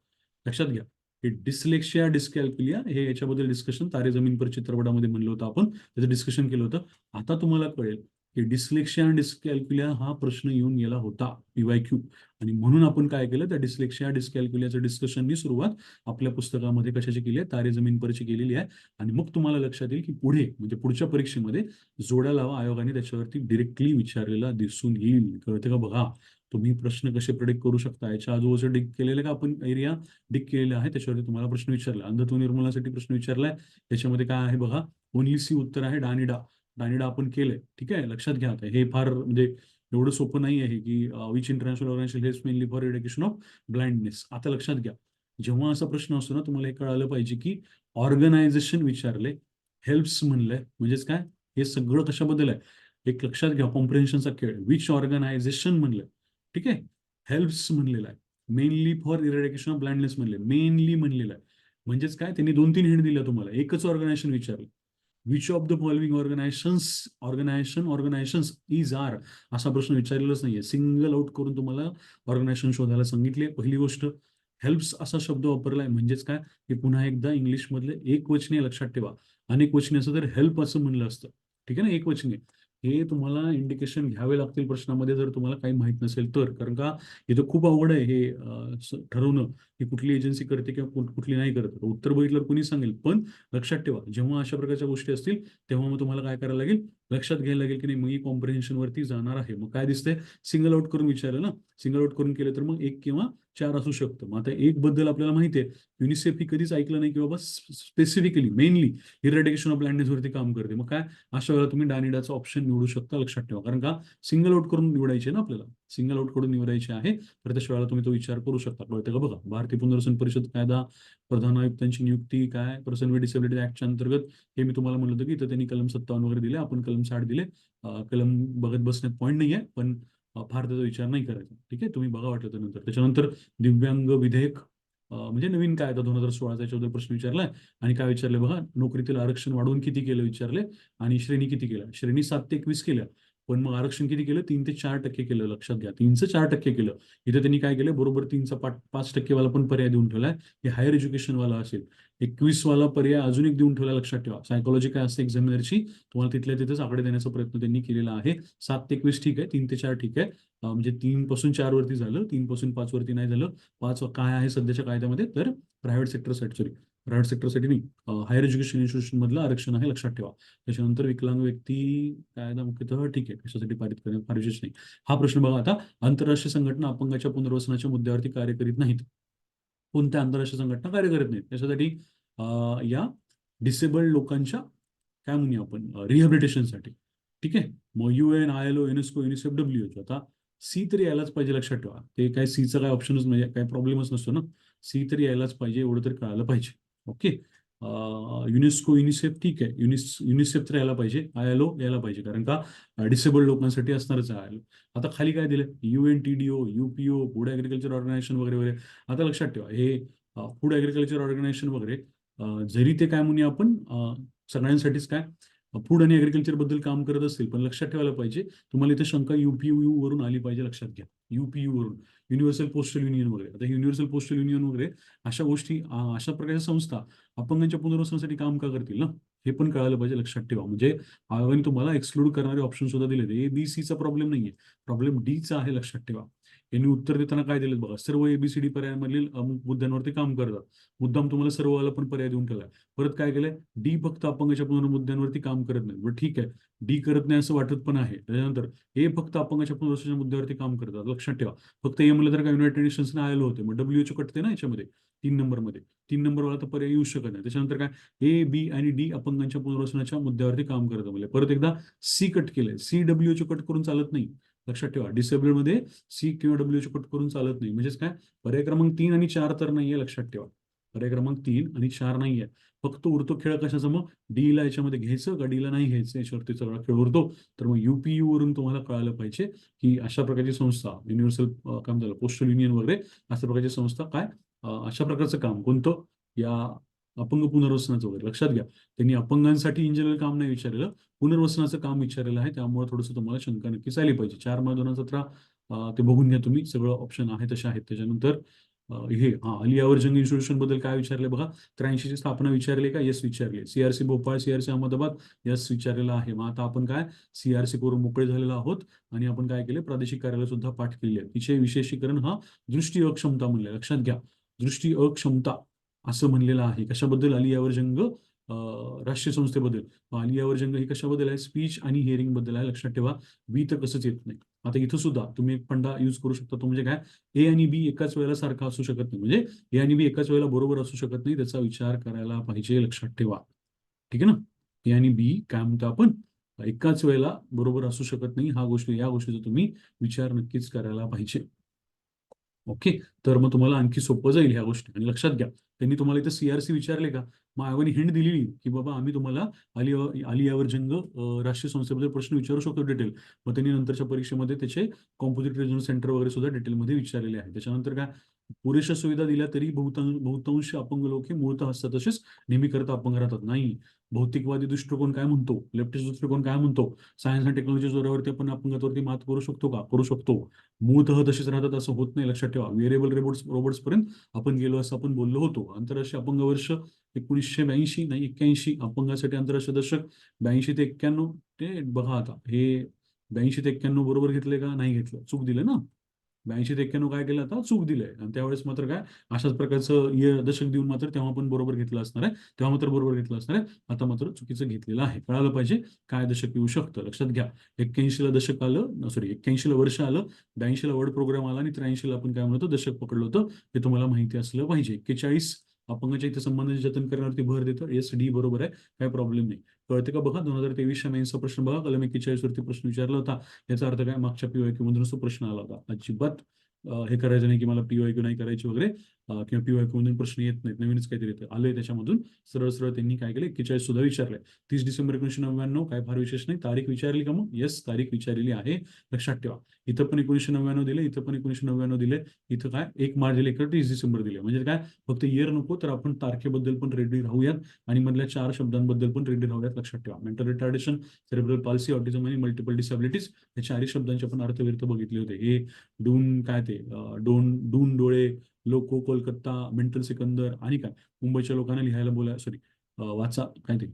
लक्षात घ्या, हे डिस्लेक्शिया डिस्कॅल्क्युलिया हे याच्याबद्दल डिस्कशन तारे जमीन पर चित्रपटामध्ये म्हणलं होतं आपण, त्याचं डिस्कशन केलं होतं. आता तुम्हाला कळेल की डिस्लेक्शिया आणि डिस्कॅल्क्युलिया हा प्रश्न येऊन गेला होता PYQ. आणि म्हणून आपण काय केलं, त्या डिस्लेक्शिया डिस्कॅल्क्युलियाचं डिस्कशननी सुरुवात आपल्या पुस्तकामध्ये कशाची केली आहे, तारे जमीन परची केलेली आहे. आणि मग तुम्हाला लक्षात येईल की पुढे म्हणजे पुढच्या परीक्षेमध्ये जोड्या लावा आयोगाने त्याच्यावरती डिरेक्टली विचारलेला दिसून येईल. कळते का बघा, तुम्ही प्रश्न कसे प्रेडिक्ट करू शकता, याच्या आजूबाजूला डिक केलेले का आपण एरिया डिक केलेला आहे, त्याच्यावरती तुम्हाला प्रश्न विचारला. अंधत्व निर्मूलनासाठी प्रश्न विचारलाय, त्याच्यामध्ये काय आहे बघा, ओनली सी उत्तर आहे डानिडा. डानिडा आपण केलंय, ठीक आहे, लक्षात घ्या. आता हे फार म्हणजे एवढं सोपं नाही आहे की which international organisation helps mainly for eradication of blindness. आता लक्षात घ्या, जेव्हा असा प्रश्न असतो ना, तुम्हाला हे कळालं पाहिजे की ऑर्गनायझेशन विचारले, हेल्प्स म्हणलंय, म्हणजेच काय, हे सगळं कशाबद्दल आहे. एक लक्षात घ्या, कॉम्प्रिहेन्शनचा खेळ. विच ऑर्गनायझेशन म्हणलंय, ठीक आहे, हेल्प्स म्हणलेला आहे, mainly for eradication of blindness म्हणले, मेनली म्हणलेलं आहे. म्हणजेच काय, त्यांनी 2-3 हिंट दिल्या तुम्हाला, एकच ऑर्गनायझेशन विचारलं. Which of the following organisations is are, असा प्रश्न विचारलेलाच नाहीये. सिंगल आउट करून तुम्हाला ऑर्गनायझेशन शोधायला सांगितले. पहिली गोष्ट, हेल्प्स असा शब्द वापरलाय, म्हणजेच काय, की पुन्हा एकदा इंग्लिश मधले एक वचने लक्षात ठेवा. अनेक वचने असं तर हेल्प असं म्हणलं असतं, ठीक आहे ना, एक वचने. हे तुम्हाला इंडिकेशन घ्यावे लागतील प्रश्नामध्ये, जर तुम्हाला काही माहित नसेल तर. कारण का इथं खूप अवघड आहे हे ठरवणं की कुठली एजन्सी करते किंवा कुठली नाही करत. उत्तर बघितल्यावर कोणी सांगेल, पण लक्षात ठेवा, जेव्हा अशा प्रकारच्या गोष्टी असतील तेव्हा मग तुम्हाला काय करायला लागेल, लक्षात घ्यायला लागेल की नाही, मग कॉम्प्रिहेन्शन वरती जाणार आहे. मग काय दिसतंय, सिंगल आउट करून विचारलं ना, सिंगल आउट करून केलं तर मग 1 किंवा 4 असू शकतं. मग आता एक बद्दल आपल्याला माहिती आहे, युनिसेफ ही कधीच ऐकलं नाही की बाबा specifically mainly eradication of blindness वरती काम करते. मग काय, अशा वेळेला तुम्ही डानिडाचा ऑप्शन निवडू शकता, लक्षात ठेवा. कारण का सिंगल आउट करून निवडायचे ना आपल्याला, सिंगल आउट करून निवडायचे आहे, तर तशा वेळेला तुम्ही तो विचार करू शकता. कळतं का बघा, भारतीय पुनर्वसन परिषद कायदा, प्रधान आयुक्तांची नियुक्ती, काय पर्सन विथ डिसेबिलिटी ऍक्टच्या अंतर्गत, हे मी तुम्हाला म्हणलं होतं की इथं त्यांनी कलम 57 वगैरे दिले, आपण कलम 60 दिले. कलम बघत बसण्यात पॉईंट नाही आहे, पण फार त्याचा विचार नाही करायचा, ठीक आहे, तुम्ही बघा वाटलं तर नंतर. त्याच्यानंतर दिव्यांग विधेयक, म्हणजे नवीन कायदा 2016 याच्याबद्दल प्रश्न विचारलाय. आणि काय विचारले बघा, नोकरीतील आरक्षण वाढवून किती केलं विचारले, आणि श्रेणी किती केल्या, श्रेणी 7 ते 21 केल्या, पण मग आरक्षण किती केलं, 3 ते 4% केलं. लक्षात घ्या, 3 ते 4% केलं. इथं त्यांनी काय केलं, बरोबर 3चा 5% वाला पण पर्याय देऊन ठेवलाय. हे हायर एज्युकेशन वाला असेल. 21 वाला पर्याय अजून एक देऊन ठेवला. लक्षात ठेवा, सायकोलॉजी काय असते एक्झामिनरची, तुम्हाला तिथल्या तिथेच आकडे देण्याचा प्रयत्न त्यांनी केलेला आहे. 7 ते 21 ठीक आहे, 3 ते 4 ठीक आहे. म्हणजे 3 पासून 4 वरती झालं, 3 पासून 5 वरती नाही झालं. 5 काय आहे सध्याच्या कायद्यामध्ये, तर प्रायव्हेट सेक्टरसाठी, सॉरी प्रायव्हेट सेक्टरसाठी नाही, हायर एज्युकेशन इन्स्टिट्यूशन मधलं आरक्षण आहे, लक्षात ठेवा. त्याच्यानंतर विकलांग व्यक्ती कायदा मुख्यतः ठीक आहे, कशासाठी पारित करण्यात फार विशेष नाही. हा प्रश्न बघा आता, आंतरराष्ट्रीय संघटना अपंगाच्या पुनर्वसनाच्या मुद्द्यावरती कार्य करीत नाहीत. कोणत्या आंतरराष्ट्रीय संघटना कार्य करत नाहीत त्याच्यासाठी, या डिसेबल्ड लोकांच्या काय म्हणूया आपण, रिहॅबिलिटेशनसाठी, ठीक आहे. मग UN, ILO, UNESCO, UNICEF, WHO. आता सी तरी यायलाच पाहिजे, लक्षात ठेवा. ते काय सीचं काय ऑप्शनच म्हणजे काय प्रॉब्लेमच नसतो ना, सी तरी यायलाच पाहिजे, एवढं तरी कळायला पाहिजे. ओके. युनेस्को, युनिसेफ ठीक आहे, युनिसेफ तर यायला पाहिजे, ILO यायला पाहिजे, कारण का डिसेबल्ड लोकांसाठी असणारच आहे ILO. आता खाली काय दिलं, UNTDO, UPO, food agriculture organisation वगैरे वगैरे. आता लक्षात ठेवा, हे फूड ऍग्रिकल्चर ऑर्गनायझेशन वगैरे, जरी ते काय म्हणूया आपण, सगळ्यांसाठीच काय फूड आणि ऍग्रिकल्चर बद्दल काम करत असतील, पण लक्षात ठेवायला पाहिजे, तुम्हाला इथे शंका UPU वरून आली पाहिजे, लक्षात घ्या. UPU वरून, युनिव्हर्सल पोस्टल युनियन वगैरे. आता युनिव्हर्सल पोस्टल युनियन वगैरे अशा गोष्टी, अशा प्रकारच्या संस्था अपंगांच्या पुनर्वसनासाठी काम का करतील ना, हे पण कळायला पाहिजे, लक्षात ठेवा. म्हणजे आयोगाने तुम्हाला एक्सक्लूड करणारे ऑप्शन सुद्धा दिले. ABCचा प्रॉब्लेम नाहीये, प्रॉब्लेम डीचा आहे, लक्षात ठेवा. यांनी उत्तर देताना काय दिलं बघा, सर्व ABCD पर्यायांमधील अमुक मुद्द्यांवरती काम करतात. मुद्दाम तुम्हाला सर्वला पण पर्याय देऊन ठेवलाय. परत काय केलंय, डी फक्त अपंगाच्या पुनर्मुद्द्यांवरती काम करत नाही. बरं ठीक आहे, डी करत नाही असं वाटत पण आहे. त्याच्यानंतर ए फक्त अपंगाच्या पुनर्वसनाच्या मुद्द्यावरती काम करतात, लक्षात ठेवा. फक्त ए म्हणलं तर काय, युनायटेड नेशन्सने आयलो होते, मग WHO कटते ना याच्यामध्ये 3 नंबरमध्ये. 3 नंबरवाला तर पर्याय येऊ शकत नाही. त्याच्यानंतर काय, A, B आणि D अपंगांच्या पुनर्वसनाच्या मुद्द्यावरती काम करतात. म्हणजे परत एकदा सी कट केलंय, WHO कट करून चालत नाही, लक्षात ठेवा. डिसेबल मध्ये सी किंवा WHO कट करून चालत नाही. म्हणजेच काय, पर्याय क्रमांक 3 आणि 4 तर नाहीये, लक्षात ठेवा. पर्याय क्रमांक 3 आणि 4 नाहीये. फक्त उरतो खेळ कशाचा, मग डीला याच्यामध्ये घ्यायचं का डीला नाही घ्यायचं, याच्यावरती सगळा खेळ उरतो. तर मग UPU वरून तुम्हाला कळायला पाहिजे की अशा प्रकारची संस्था, युनिव्हर्सल काय म्हणतात पोस्टल युनियन वगैरे, अशा प्रकारची संस्था काय, अशा प्रकारचं काम कोणतं, या अपंग पुनर्वसनाचं वगैरे. लक्षात घ्या, त्यांनी अपंगांसाठी इन जनरल काम नाही विचारलेलं, पुनर्वसनाचं काम विचारलेलं आहे. त्यामुळे थोडंसं तुम्हाला शंका नक्कीच आली पाहिजे. 4 × 2017 ते बघून घ्या तुम्ही, सगळं ऑप्शन आहे तसे आहेत. त्याच्यानंतर अली यावर जंग इन्स्टिट्यूशन बद्दल काय विचारले बघा. 83 ची स्थापना विचारली का? येस विचारली. CRC Bhopal, CRC Ahmedabad, yes विचारलेला आहे. मग आता आपण काय CRC करून मोकळे झालेलो आहोत आणि आपण काय केले, प्रादेशिक कार्यालय सुद्धा पाठ केली आहे. तिचे विशेषीकरण हा दृष्टी अक्षमता म्हणले. लक्षात घ्या, दृष्टी अक्षमता असं म्हणलेलं आहे. कशाबद्दल? अली यावर जंग राष्ट्रीय संस्थेबद्दल. अली यावर जंग ही कशाबद्दल आहे? स्पीच आणि हिअरिंग बद्दल आहे. लक्षात ठेवा, बी तर कसंच येत नाही. आता इथं सुद्धा तुम्ही एक फंडा यूज करू शकता. तो म्हणजे काय, ए आणि बी एकाच वेळेला सारखा असू शकत नाही. म्हणजे ए आणि बी एकाच वेळेला बरोबर असू शकत नाही, त्याचा विचार करायला पाहिजे. लक्षात ठेवा, ठीक आहे ना. ए आणि बी काय म्हणतो आपण, एकाच वेळेला बरोबर असू शकत नाही. या गोष्टीचा तुम्ही विचार नक्कीच करायला पाहिजे. ओके, तर मग तुम्हाला आणखी सोपं जाईल ह्या गोष्टी. आणि लक्षात घ्या, त्यांनी तुम्हाला इथं CRC विचारले का, मग आयोगाने हिंट दिलेली की बाबा आम्ही तुम्हाला अली यावर जंग राष्ट्रीय संस्थेबद्दल प्रश्न विचारू शकतो डिटेल. मग त्यांनी नंतरच्या परीक्षेमध्ये त्याचे कॉम्पोजिट रिजनल सेंटर वगैरे सुद्धा डिटेलमध्ये विचारलेले आहे. त्याच्यानंतर काय, पुरेशा सुविधा दिल्या तरी बहुतांश अपंग लोक हे मूळतः असतात, तसेच नेहमी करता अपंग राहतात. नाही, भौतिकवादी दृष्टिकोन काय म्हणतो, लेफ्टिस्ट दृष्टिकोन काय म्हणतो, सायन्स आणि टेक्नॉलॉजी जोरावरती आपण अपंगत्वावरती मात करू शकतो का? करू शकतो. मूळतः तसेच राहतात असं होत नाही. लक्षात ठेवा, व्हेरिएबल रोबोट्स पर्यंत आपण गेलो असं आपण बोललो होतो. आंतरराष्ट्रीय अपंग वर्ष 1982 नाही 81, अपंगासाठी आंतरराष्ट्रीय दशक 82 ते 91. ते बघा आता, हे 82 ते 91 बरोबर घेतले का? नाही घेतलं, चूक दिलं ना. 82 ते 91 काय केलं, आता चूक दिलंय. आणि त्यावेळेस मात्र काय अशाच प्रकारचं दशक देऊन मात्र तेव्हा पण बरोबर घेतलं असणार आहे. तेव्हा मात्र बरोबर घेतलं असणार आहे. आता मात्र चुकीचं घेतलेलं आहे. कळालं पाहिजे काय दशक येऊ शकतं. लक्षात घ्या, 81ला दशक आलं, सॉरी 81ला वर्ष आलं, 82ला वर्ड प्रोग्राम आला आणि 83ला आपण काय म्हणतो दशक पकडलं होतं. हे तुम्हाला माहिती असलं पाहिजे. 41 अपंगाच्या इथे संबंधाचे जतन करण्यावरती भर देतं. एस डी बरोबर आहे, काय प्रॉब्लेम नाही. कळते का बघा, 2023च्या मेन्सचा प्रश्न बघा, कलम 41 वरती प्रश्न विचारला होता. याचा अर्थ काय, मागच्या PYQ मधून तो प्रश्न आला होता. अजिबात हे करायचं नाही की मला PYQ नाही करायची वगैरे, किंवा PYQ मधून प्रश्न येत नाहीत, नवीनच काहीतरी येतं आलंय त्याच्यामधून. सरळ सरळ त्यांनी काय केलं, 41 सुद्धा विचारलंय. 30 डिसेंबर 1999, काय फार विशेष नाही. तारीख विचारली का? मग येस, तारीख विचारलेली आहे. लक्षात ठेवा, इथं पण 1999 दिले, इथं पण 1999 दिले, इथं काय 1 मार्च दिले, इकडे 30 डिसेंबर दिले. म्हणजे काय, फक्त इयर नको, तर आपण तारखेबद्दल पण रेडी राहूयात आणि मधल्या 4 शब्दांबद्दल पण रेडी राहूयात. लक्षात ठेवा, mental retardation, cerebral palsy, autism आणि मल्टिपल डिसॅबिलिटीज, हे 4 शब्दांचे आपण अर्थविरुद्ध बघितले होते. हे डून काय ते डून डोळे, लोको कोलकाता, मेंटल सिकंदर आणि काय मुंबईच्या लोकांना लिहायला बोलायला, सॉरी वाचा काय ते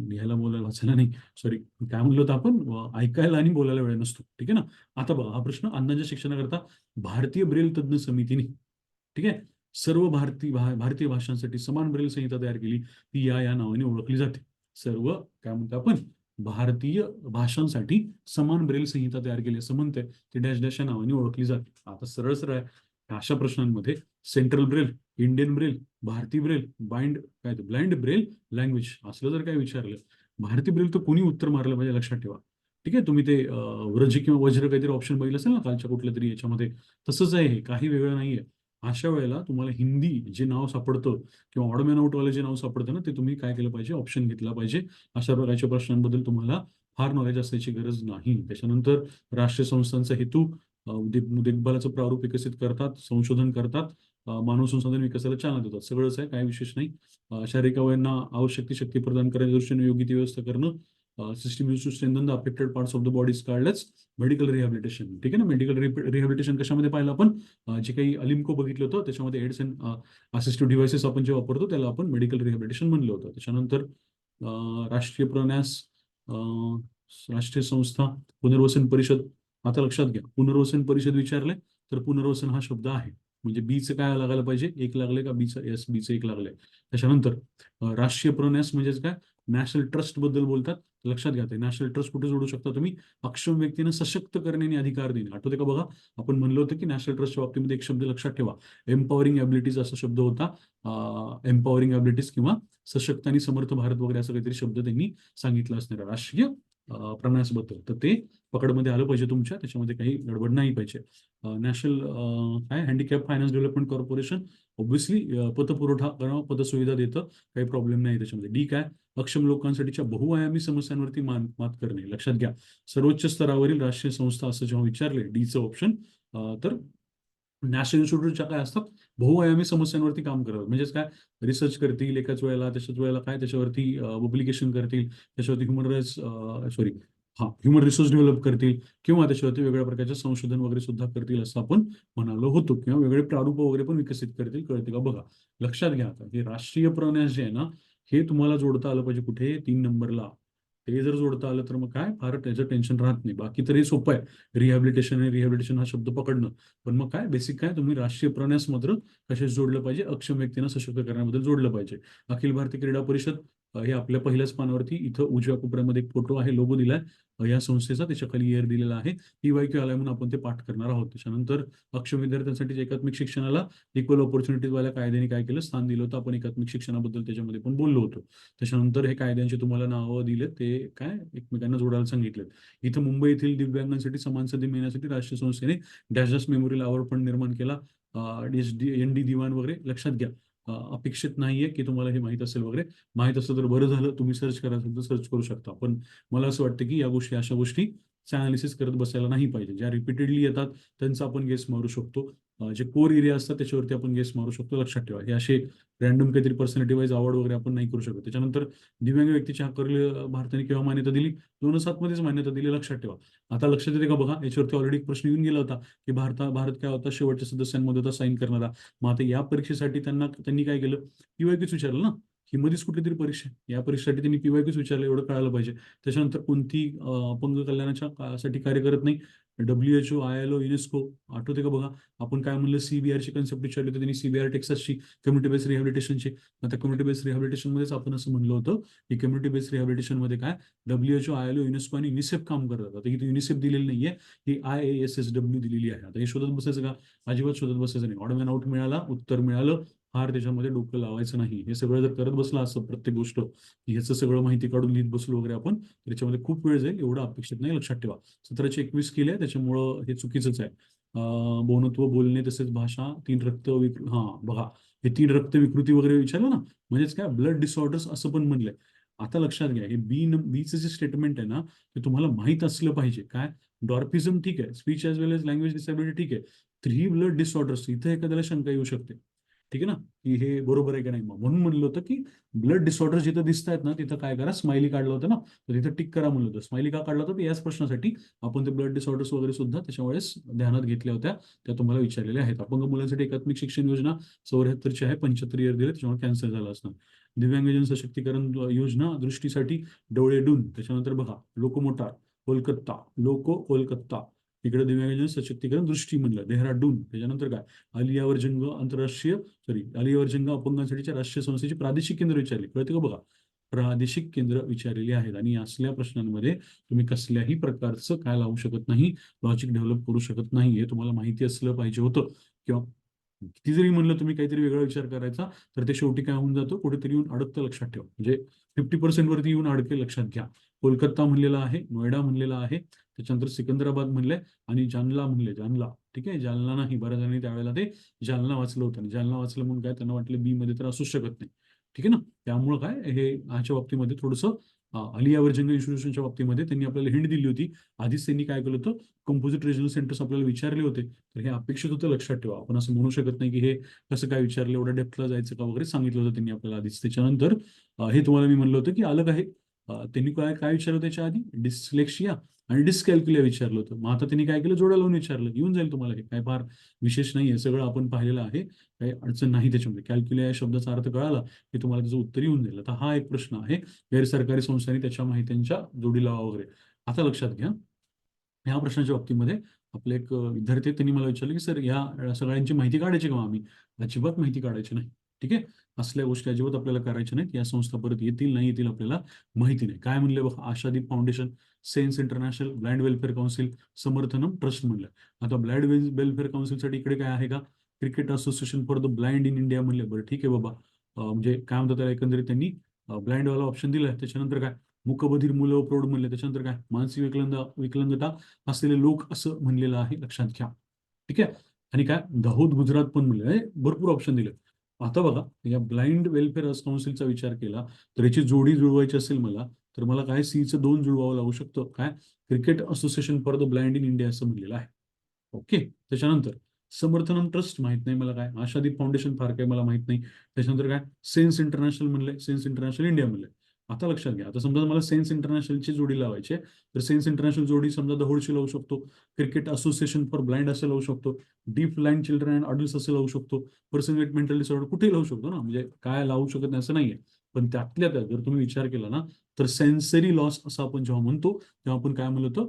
लिहायला बोलायला, वाचायला नाही, सॉरी काय म्हणलो होतं आपण, ऐकायला आणि बोलायला वेळ नसतो. ठीक आहे ना. आता बघा, हा प्रश्न अन्नाच्या शिक्षणाकरता भारतीय ब्रेल तज्ञ समितीने, ठीक आहे, सर्व भारतीय भाषांसाठी समान ब्रेल संहिता तयार केली. ती या नावाने ओळखली जाते. सर्व काय म्हणतो आपण, भारतीय भाषांसाठी समान ब्रेल संहिता तयार केली असं म्हणते. ती डॅश डॅश या नावाने ओळखली जाते. आता सरळ सरळ अशा प्रश्नांमध्ये सेंट्रल ब्रेल, इंडियन ब्रेल, भारतीय ब्रेल, ब्लाइंड ब्रेल लँग्वेज असलं जर काय विचारलं, भारतीय ब्रेल तर कोणी उत्तर मारलं पाहिजे. लक्षात ठेवा. ठीक आहे, तुम्ही ते व्रज किंवा वज्र काहीतरी ऑप्शन बघितलं असेल ना कालच्या कुठल्या तरी याच्यामध्ये, तसंच आहे हे, काही वेगळं नाहीये. अशा वेळेला तुम्हाला हिंदी जे नाव सापडतं किंवा ऑड मॅन आउटवाले जे नाव सापडतं ना, ते तुम्ही काय केलं पाहिजे, ऑप्शन घेतला पाहिजे. अशा प्रकारच्या प्रश्नांबद्दल तुम्हाला फार नॉलेज असायची गरज नाही. त्याच्यानंतर राष्ट्रीय संस्थांचा हेतू देखभालाचं प्रारूप विकसित करतात, संशोधन करतात, मानव संसाधन विकासाला चालना देतात. सगळंच आहे, काय विशेष नाही. शारीरिक अवयवांना आवश्यक ती शक्ती प्रदान करण्याच्या दृष्टीने योग्य ती व्यवस्था करणं, system use to strengthen the affected parts of the bodies काढलंच. मेडिकल रिहॅबिलिटेशन, ठीक आहे ना. मेडिकल रिहॅबिलिटेशन कशामध्ये पाहिलं आपण, जे काही अलिम्को बघितलं होतं त्याच्यामध्ये एड्स अँड असिस्टिव्ह डिव्हाइसेस आपण जे वापरतो त्याला आपण मेडिकल रिहॅबिलिटेशन म्हणलं होतं. त्याच्यानंतर राष्ट्रीय प्रन्यास, राष्ट्रीय संस्था, पुनर्वसन परिषद. आता लक्षात घ्या, पुनर्वसन परिषद विचारले तर पुनर्वसन हा शब्द आहे. म्हणजे बीचं काय लागायला पाहिजे, 1 लागले का, बीचं यस, बीचं 1 लागलंय. त्याच्यानंतर राष्ट्रीय प्रन्यास म्हणजेच काय, नॅशनल ट्रस्ट बद्दल बोलतात. लक्षात घ्या, ते नॅशनल ट्रस्ट कुठे जोडू शकता तुम्ही, अक्षम व्यक्तींना सशक्त करणे आणि अधिकार देणे. आठवते का बघा, आपण म्हणलो होतं की नॅशनल ट्रस्टच्या बाबतीमध्ये एक शब्द लक्षात ठेवा, एम्पॉवरिंग ॲबिलिटीज असा शब्द होता. एम्पॉवरिंग ॲबिलिटीज किंवा सशक्त आणि समर्थ भारत वगैरे असं काहीतरी शब्द त्यांनी सांगितलं असणार आहे राष्ट्रीय प्रन्यासबद्दल. तर ते पकडमध्ये आलं पाहिजे तुमच्या, त्याच्यामध्ये काही गडबड नाही पाहिजे. नॅशनल काय handicap finance development corporation, obviously पतपुरवठा करणं, पतसुविधा देतं, काही प्रॉब्लेम नाही त्याच्यामध्ये. डी काय, अक्षम लोकांसाठीच्या बहुआयामी समस्यांवरती मात करणे. लक्षात घ्या, सर्वोच्च स्तरावरील राष्ट्रीय संस्था असं जेव्हा विचारले डीचं ऑप्शन, तर नॅशनल इन्स्टिट्यूटच्या काय असतात, बहुआयामी समस्यांवरती काम करतात. म्हणजेच काय, रिसर्च करतील एकाच वेळेला, त्याच्याच वेळेला काय त्याच्यावरती पब्लिकेशन करतील, त्याच्यावरती ह्युमन राईट्स, सॉरी हा, ह्युमन रिसोर्स डेव्हलप करतील किंवा त्याच्यावरती वेगळ्या प्रकारचे संशोधन वगैरे सुद्धा करतील असं आपण म्हणालो होतो, किंवा वेगळे प्रारूप वगैरे पण विकसित करतील. कळते का बघा, लक्षात घ्या आता हे राष्ट्रीय प्रन्यास जे आहे ना, हे तुम्हाला जोडता आलं पाहिजे कुठे, 3 नंबरला. ते जर जोडता आलं तर मग काय फार त्याचं टेन्शन राहत नाही. बाकी तर हे सोपं आहे, रिहॅबिलिटेशन आणि रिहॅबिलिटेशन हा शब्द पकडणं. पण मग काय बेसिक काय, तुम्ही राष्ट्रीय प्रन्यास मात्र कशाशी जोडलं पाहिजे, अक्षम व्यक्तींना सशक्त करण्याबद्दल जोडलं पाहिजे. अखिल भारतीय क्रीडा परिषद, हे आपल्या पहिल्याच पानावरती इथं उजव्या कोपऱ्यामध्ये एक फोटो आहे, लोगो दिलाय या संस्थेचा, त्याच्या खाली इयर दिलेला आहे. PYQ आलाय म्हणून आपण ते पाठ करणार आहोत. त्याच्यानंतर अक्षम विद्यार्थ्यांसाठी एकात्मिक शिक्षणाला इक्वल ऑपॉर्च्युनिटीज वाल्या कायद्याने काय केलं, स्थान दिलं होतं. आपण एकात्मिक शिक्षणाबद्दल त्याच्यामध्ये पण बोललो होतो. त्याच्यानंतर हे कायद्यांचे तुम्हाला नावं दिलेत, ते काय एकमेकांना जोडायला सांगितलेत. इथं मुंबई येथील दिव्यांगांसाठी समान संधी मिळण्यासाठी राष्ट्रीय संस्थेने dash dash memorial award fund निर्माण केला. ND दिवाण वगैरे लक्षात घ्या. अपेक्षित नाहीये की तुम्हाला हे माहित असेल वगैरे. माहित असतं तर बरं झालं, तुम्ही सर्च करायचं तर सर्च करू शकता. पण मला असं वाटतं की या गोष्टी, अशा गोष्टी अनालिसिस करत बसायला नाही पाहिजे. ज्या रिपीटेडली येतात त्यांचा आपण गेस मारू शकतो. जे कोर एरिया असतात त्याच्यावरती आपण गेस मारू शकतो. लक्षात ठेवा, हे असे रॅन्डम काहीतरी पर्सनॅलिटी वाईज अवॉर्ड वगैरे आपण नाही करू शकत. त्याच्यानंतर दिव्यांग व्यक्तीच्या हक्काला भारताने केव्हा मान्यता दिली, 2007 मध्येच मान्यता दिली. लक्षात ठेवा. आता लक्षात येते का बघा, याच्यावरती ऑलरेडी एक प्रश्न येऊन गेला होता की भारत काय होता, शेवटच्या सदस्यांमध्ये होता साईन करणारा. मग आता या परीक्षेसाठी त्यांनी काय केलं, PYQच विचारलं ना. ही मध्येच कुठली तरी परीक्षा आहे. या परीक्षेसाठी त्यांनी PYQच विचारलं, एवढं कळायला पाहिजे. त्याच्यानंतर कोणती अपंग कल्याणाच्या साठी कार्य करत नाही, WHO, ILO, युनेस्को, आठवते का बघा. आपण काय म्हणलं, CBR ची कन्सेप्ट विचारली होती त्यांनी, CBR टेक्सासची कम्युनिटी बेस्ड रिहॅबिलिटेशनची. आता कम्युनिटी बेस्ड रिहॅबिलिटेशन मध्येच आपण असं म्हणलं होतं की कम्युनिटी बेस्ड रिहॅबिलिटेशन मध्ये काय WHO, ILO, युनेस्को आणि युनिसेफ काम करतात. आता इथे युनिसेफ दिलेली नाहीये, ही IASSW दिलेली आहे. आता हे शोधत बसायचं का, अजिबात शोधत बसायचं नाही. ऑड मॅन आउट मिळाला, उत्तर मिळालं, फार त्याच्यामध्ये डोकं लावायचं नाही. हे सगळं जर करत बसला असं प्रत्येक गोष्ट, ह्याचं सगळं माहिती काढून लिहित बसलो वगैरे आपण, त्याच्यामध्ये खूप वेळ जाईल. एवढं अपेक्षित नाही. लक्षात ठेवा, 1721 केले, त्याच्यामुळं हे चुकीचंच आहे. बहुत्व, बोलणे, तसेच भाषा, 3 रक्त हा बघा, हे 3 रक्त विकृती वगैरे विचारलं ना, म्हणजेच काय ब्लड डिसऑर्डर्स असं पण म्हणलंय. आता लक्षात घ्या, हे बीचं जे स्टेटमेंट आहे ना, ते तुम्हाला माहित असलं पाहिजे. काय, डॉर्फिझम ठीक आहे, स्पीच ॲज वेल एज लँग्वेज डिसॅबिलिटी ठीक आहे, 3 ब्लड डिसऑर्डर्स, इथं एखाद्याला शंका येऊ शकते. ठीक आहे ना, की हे बरोबर आहे की नाही. मग म्हणून म्हणलं होतं की ब्लड डिसऑर्डर जिथं दिसत आहेत ना, तिथं काय करा, स्माइली काढलं होतं ना, तर तिथं टिक करा म्हणलं होतं. स्माइली का काढलं होतं, याच प्रश्नासाठी. आपण ते ब्लड डिसऑर्डर्स वगैरे सुद्धा त्याच्या वेळेस ध्यानात घेतल्या होत्या, त्या तुम्हाला विचारलेल्या आहेत. अपंग मुलांसाठी एकात्मिक शिक्षण योजना 74ची आहे, 75 इयर दिले, त्याच्यामुळे कॅन्सल झालं असणार. दिव्यांगजन सशक्तीकरण योजना दृष्टीसाठी डोळेडून. त्याच्यानंतर बघा, लोकोमोटार कोलकाता, लोको कोलकाता, इकडे दिव्यांगजन सशक्तीकरण दृष्टी म्हणलं, डेहराडून. त्याच्यानंतर काय, अलियावर जंग आंतरराष्ट्रीय, सॉरी, अलियावर जंग अपंगांसाठीच्या राष्ट्रीय संस्थेची प्रादेशिक केंद्र विचारली. कळते का बघा, प्रादेशिक केंद्र विचारलेली आहेत. आणि असल्या प्रश्नांमध्ये तुम्ही कसल्याही प्रकारचं काय लावू शकत नाही, लॉजिक डेव्हलप करू शकत नाही. हे तुम्हाला माहिती असलं पाहिजे होतं. किंवा किती जरी म्हणलं तुम्ही काहीतरी वेगळा विचार करायचा, तर ते शेवटी काय होऊन जातं, कुठेतरी येऊन अडकतं. लक्षात ठेवा, म्हणजे 50% वरती येऊन अडके. लक्षात घ्या. कोलकाता म्हणलेला आहे, नोएडा म्हणलेला आहे, त्याच्यानंतर सिकंदराबाद म्हणलंय, आणि जालना म्हणले, जालना. ठीक आहे, जालना नाही. बऱ्याच जणांनी त्यावेळेला ते जालना वाचलं होतं, आणि जालना वाचलं म्हणून काय त्यांना वाटलं बी मध्ये तर असूच शकत नाही. ठीक आहे ना. त्यामुळं काय, हे ह्याच्या बाबतीमध्ये थोडंसं अलियावर जंग इन्स्टिट्यूशनच्या बाबतीमध्ये त्यांनी आपल्याला हिंट दिली होती. आधीच त्यांनी काय केलं होतं, कंपोजिट रिजनल सेंटर्स आपल्याला विचारले होते. तर हे अपेक्षित होतं. लक्षात ठेवा, आपण असं म्हणू शकत नाही की हे कसं काय विचारलं, एवढ्या डेप्थला जायचं का वगैरे, सांगितलं होतं त्यांनी आपल्याला आधीच. त्याच्यानंतर हे तुम्हाला मी म्हणलं होतं की अलग आहे. त्यांनी काय काय विचारलं त्याच्या आधी, डिस्लेक्शिया आणि डिस्कॅल्क्युलिया विचारलं होतं. मग आता त्यांनी काय केलं, जोड्या लावून विचारलं. येऊन जाईल तुम्हाला, हे काय फार विशेष नाही आहे, सगळं आपण पाहिलेलं आहे, काही अडचण नाही त्याच्यामध्ये. कॅल्क्युलिया या शब्दाचा अर्थ कळाला की तुम्हाला त्याचं उत्तर येऊन जाईल. आता हा एक प्रश्न आहे, गैरसरकारी संस्थांनी त्याच्या माहित्यांच्या जोडी लावा वगैरे. आता लक्षात घ्या, ह्या प्रश्नाच्या बाबतीमध्ये आपले एक विद्यार्थी आहेत, त्यांनी मला विचारलं की सर, या सगळ्यांची माहिती काढायची का मग आम्ही. अजिबात माहिती काढायची नाही. ठीक आहे, असल्या गोष्टी अजिबात आपल्याला करायच्या नाहीत. या संस्था परत येतील नाही येतील आपल्याला माहिती नाही. काय म्हणले बघा, Ashadeep foundation, sense international, blind welfare council, Samarthanam trust म्हणलं. आता ब्लाइंड वेलफेअर काउन्सिलसाठी इकडे काय आहे का, cricket association for the blind in India म्हणले. बरं ठीक आहे बाबा, म्हणजे काय म्हणतात त्याला, एकंदरीत त्यांनी ब्लाइंड वाला ऑप्शन दिलाय. त्याच्यानंतर काय, मूकबधीर मुलं व प्रौढ म्हणले. त्याच्यानंतर काय, मानसिक विकलांगता असलेले लोक असं म्हणलेलं आहे. लक्षात घ्या. ठीक आहे. आणि काय, दाहोद गुजरात पण म्हणले. भरपूर ऑप्शन दिले. आता बघा, या ब्लाइंड वेलफेअर काउन्सिलचा विचार केला तर याची जोडी जुळवायची असेल मला, तर मला काय, सीचं 2 जुळवावं लागू शकतं. काय, cricket association for the blind in India असं म्हणलेलं आहे. ओके. त्याच्यानंतर समर्थनम ट्रस्ट माहित नाही मला काय, आशादीप फाउंडेशन फार काही मला माहित नाही. त्याच्यानंतर काय, सेन्स इंटरनॅशनल म्हणले, सेन्स इंटरनॅशनल इंडिया म्हणले. आता लक्षात घ्या, आता समजा मला सेन्स इंटरनॅशनलची जोडी लावायची आहे, तर सेन्स इंटरनॅशनल जोडी समजा दहोडची लावू शकतो, क्रिकेट असोसिएशन फॉर ब्लाइंड असं लावू शकतो, deaf blind children and adults असं लावू शकतो, पर्सन विथ मेंटल डिसऑर्डर कुठेही लावू शकतो ना, म्हणजे काय लावू शकत नाही असं नाहीये. पण त्यातल्या त्यात जर तुम्ही विचार केला ना, तर सेन्सरी लॉस असं आपण जेव्हा म्हणतो तेव्हा आपण काय म्हणतो,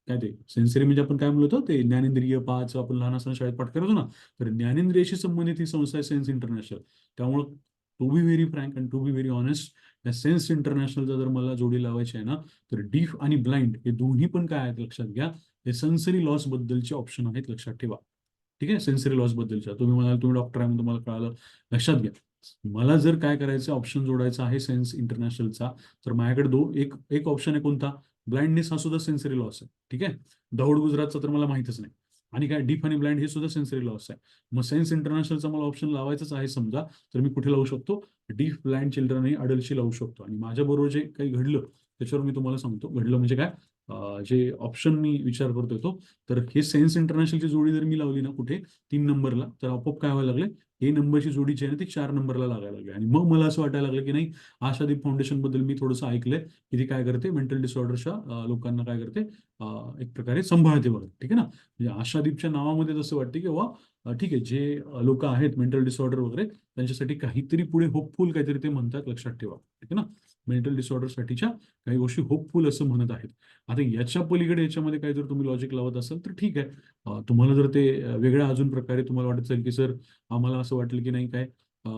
काय ते सेन्सरी म्हणजे आपण काय म्हणतो ते ज्ञानेंद्रिय पाच आपण लहान असताना शाळेत पाठ करतो ना, तर ज्ञानेंद्रियाशी संबंधित ही संस्था आहे सेन्स इंटरनॅशनल. त्यामुळं to be very frank and to be very honest, या सेन्स इंटरनॅशनलचा जर मला जोडी लावायची आहे ना, तर डीफ आणि ब्लाइंड हे दोन्ही पण काय आहेत लक्षात घ्या, हे सेन्सरी लॉस बद्दलचे ऑप्शन आहेत, लक्षात ठेवा. ठीक आहे, सेन्सरी लॉस बद्दलच्या तुम्ही म्हणाल तुम्ही डॉक्टर आहे म्हणून तुम्हाला कळालं, लक्षात घ्या. मला जर काय करायचं ऑप्शन जोडायचा आहे सेन्स इंटरनॅशनलचा, तर माझ्याकडे एक एक ऑप्शन आहे कोणता, ब्लाइंडनेस हा सुद्धा सेन्सरी लॉस आहे. ठीक आहे, दौड गुजरातचा तर मला माहितच नाही, आणि काय डीप आणि ब्लाइंड हे सुद्धा सेन्सरी लॉस आहे. मग सेन्स इंटरनॅशनलचा मला ऑप्शन लावायचाच आहे समजा, तर मी कुठे लावू शकतो, डीफ ब्लाइंड चिल्ड्रन आणि अडल्टशी लावू शकतो. आणि माझ्याबरोबर जे काही घडलं त्याच्यावर मी तुम्हाला सांगतो, घडलं म्हणजे काय, जे ऑप्शन मी विचार करतोय तो, तर हे सेन्स इंटरनॅशनलची जोडी जर मी लावली ना कुठे 3 नंबरला, तर आपोआप काय व्हायला लागले, हे नंबरची जोडी जी आहे ना ती 4 नंबरला लागायला लागली. आणि मग मला असं वाटायला लागलं की नाही, आशादीप फाउंडेशन बद्दल मी थोडंसं ऐकलंय की ती काय करते, मेंटल डिसऑर्डरच्या लोकांना काय करते, एक प्रकारे सांभाळते वगैरे. ठीक आहे ना, म्हणजे आशादीपच्या नावामध्ये असं वाटते की ठीक आहे, जे लोक आहेत मेंटल डिसऑर्डर वगैरे त्यांच्यासाठी काहीतरी पुढे होपफुल काहीतरी ते म्हणतात, लक्षात ठेवा. ठीक आहे ना, मेंटल डिसऑर्डर साठीच्या काही गोष्टी होपफुल असं म्हणत आहेत. आता याच्या पलीकडे याच्यामध्ये काही जर तुम्ही लॉजिक लावत असाल तर ठीक आहे. तुम्हाला जर ते वेगळ्या अजून प्रकारे तुम्हाला वाटत असेल की सर आम्हाला असं वाटलं की नाही काय,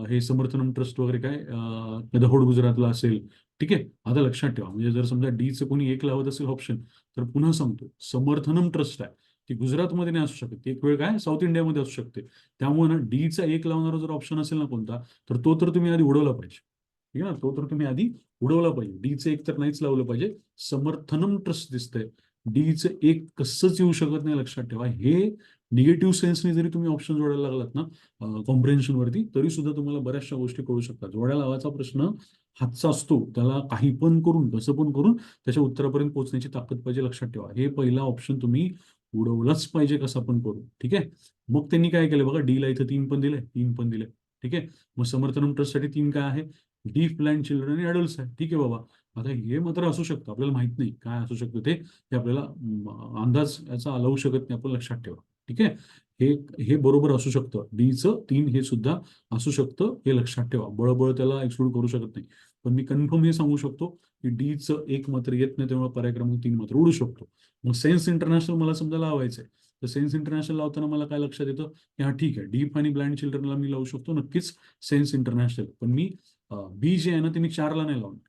हे समर्थनम ट्रस्ट वगैरे काय दहोड गुजरातला असेल. ठीक आहे, आता लक्षात ठेवा, म्हणजे जर समजा डीचं कोणी एक लावत असेल ऑप्शन, तर पुन्हा सांगतो समर्थनम ट्रस्ट आहे, ती गुजरातमध्ये नाही असू शकत, ती एक वेळ काय साऊथ इंडियामध्ये असू शकते. त्यामुळे ना डीचा एक लावणारा जर ऑप्शन असेल ना कोणता, तर तो तर तुम्ही आधी उडवला पाहिजे. ठीक आहे ना, तो तर तुम्ही आधी उडवला पाहिजे. डीचं एक तर नाहीच लावलं पाहिजे, समर्थनम ट्रस्ट दिसतंय, डीचं एक कसंच येऊ शकत नाही, लक्षात ठेवा. हे निगेटिव्ह सेन्सने जरी तुम्ही ऑप्शन जोडायला लागलात ना कॉम्प्रिहेन्शन वरती, तरी सुद्धा तुम्हाला बऱ्याचशा गोष्टी कळू शकतात. जोड्या लावायचा प्रश्न हातचा असतो, त्याला काही पण करून कसं पण करून त्याच्या उत्तरापर्यंत पोहोचण्याची ताकद पाहिजे, लक्षात ठेवा. हे पहिला ऑप्शन तुम्ही उडवलाच पाहिजे कसं पण करून. ठीक आहे, मग त्यांनी काय केलं बघा, डीला इथं 3 पण दिले. ठीक आहे, मग समर्थनम ट्रस्टसाठी 3 काय आहे, डीफ ब्लाइंड चिल्ड्रन आणि अडल्ट्स आहे. ठीक आहे बाबा, आता हे मात्र असू शकतं, आपल्याला माहित नाही काय असू शकतं ते, आपल्याला अंदाज याचा लावू शकत नाही आपण, लक्षात ठेवा. ठीक आहे, हे हे बरोबर असू शकतं, डीचं 3 हे सुद्धा असू शकतं, हे लक्षात ठेवा. बळबळ त्याला एक्सक्लूड करू शकत नाही. पण मी कन्फर्म हे सांगू शकतो की डीचं एक मात्र येत नाही, त्यामुळे पर्याय क्रमांक 3 मात्र उडू शकतो. मग सेन्स इंटरनॅशनल मला समजा लावायचंय, तर सेन्स इंटरनॅशनल लावताना मला काय लक्षात येतं की हा ठीक आहे, डीप आणि ब्लाइंड चिल्ड्रनला मी लावू शकतो नक्कीच सेन्स इंटरनॅशनल. पण मी बी जे आहे ना ते मी 4ला नाही लावणार.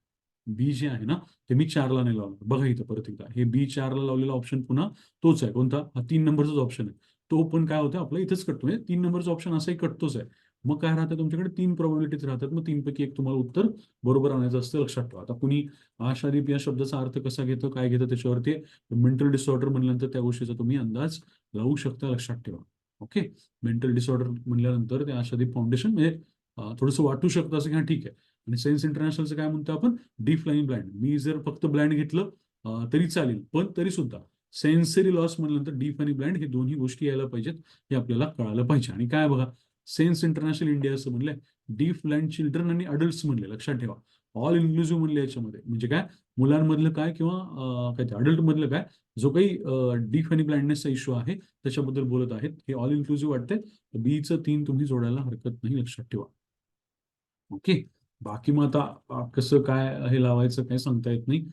बी जे आहे ना ते मी 4ला नाही लावणार. बघा इथं परत एकदा, हे बी 4ला लावलेला ऑप्शन पुन्हा तोच आहे कोणता, हा 3 नंबरचाच ऑप्शन आहे. तो पण काय होतं आपला इथंच कटतो, म्हणजे 3 नंबरचा ऑप्शन असाही कटतोच आहे. मग काय राहतं तुमच्याकडे, 3 प्रोबॅबिलिटीज राहतात, मग 3 पैकी एक तुम्हाला उत्तर बरोबर आणायचं असतं, लक्षात ठेवा. आता कुणी आशादीप या शब्दाचा अर्थ कसा घेतं काय घेतं त्याच्यावर ते, मेंटल डिसऑर्डर म्हणल्यानंतर त्या गोष्टीचा तुम्ही अंदाज लावू शकता, लक्षात ठेवा. ओके, मेंटल डिसऑर्डर म्हणल्यानंतर ते आशादीप फाउंडेशन म्हणजे थोडंसं वाटू शकतं असं की हा ठीक आहे. आणि सायन्स इंटरनॅशनलचं काय म्हणतो आपण, डीप फ्लाइंग ब्लाइंड. मी जर फक्त ब्लाइंड घेतलं तरी चालेल, पण तरी सुद्धा सेन्सरी लॉस म्हणल्यानंतर डीप आणि ब्लाइंड हे दोन्ही गोष्टी यायला पाहिजेत, हे आपल्याला कळायला पाहिजे. आणि काय बघा, सेन्स इंटरनॅशनल इंडिया असं म्हणलंय, डीप ब्लाइंड चिल्ड्रन आणि अडल्ट्स म्हणले, लक्षात ठेवा. ऑल इन्क्लुझिव्ह म्हणले याच्यामध्ये, म्हणजे काय मुलांमधलं काय किंवा काय ते अडल्ट मधलं काय, जो काही डीप आणि ब्लाइंडनेसचा इश्यू आहे त्याच्याबद्दल बोलत आहेत. हे ऑल इन्क्लुझिव्ह वाटतंय, बीचं 3 तुम्ही जोडायला हरकत नाही, लक्षात ठेवा. ओके, बाकी मग आता कसं काय हे लावायचं काय सांगता येत नाही.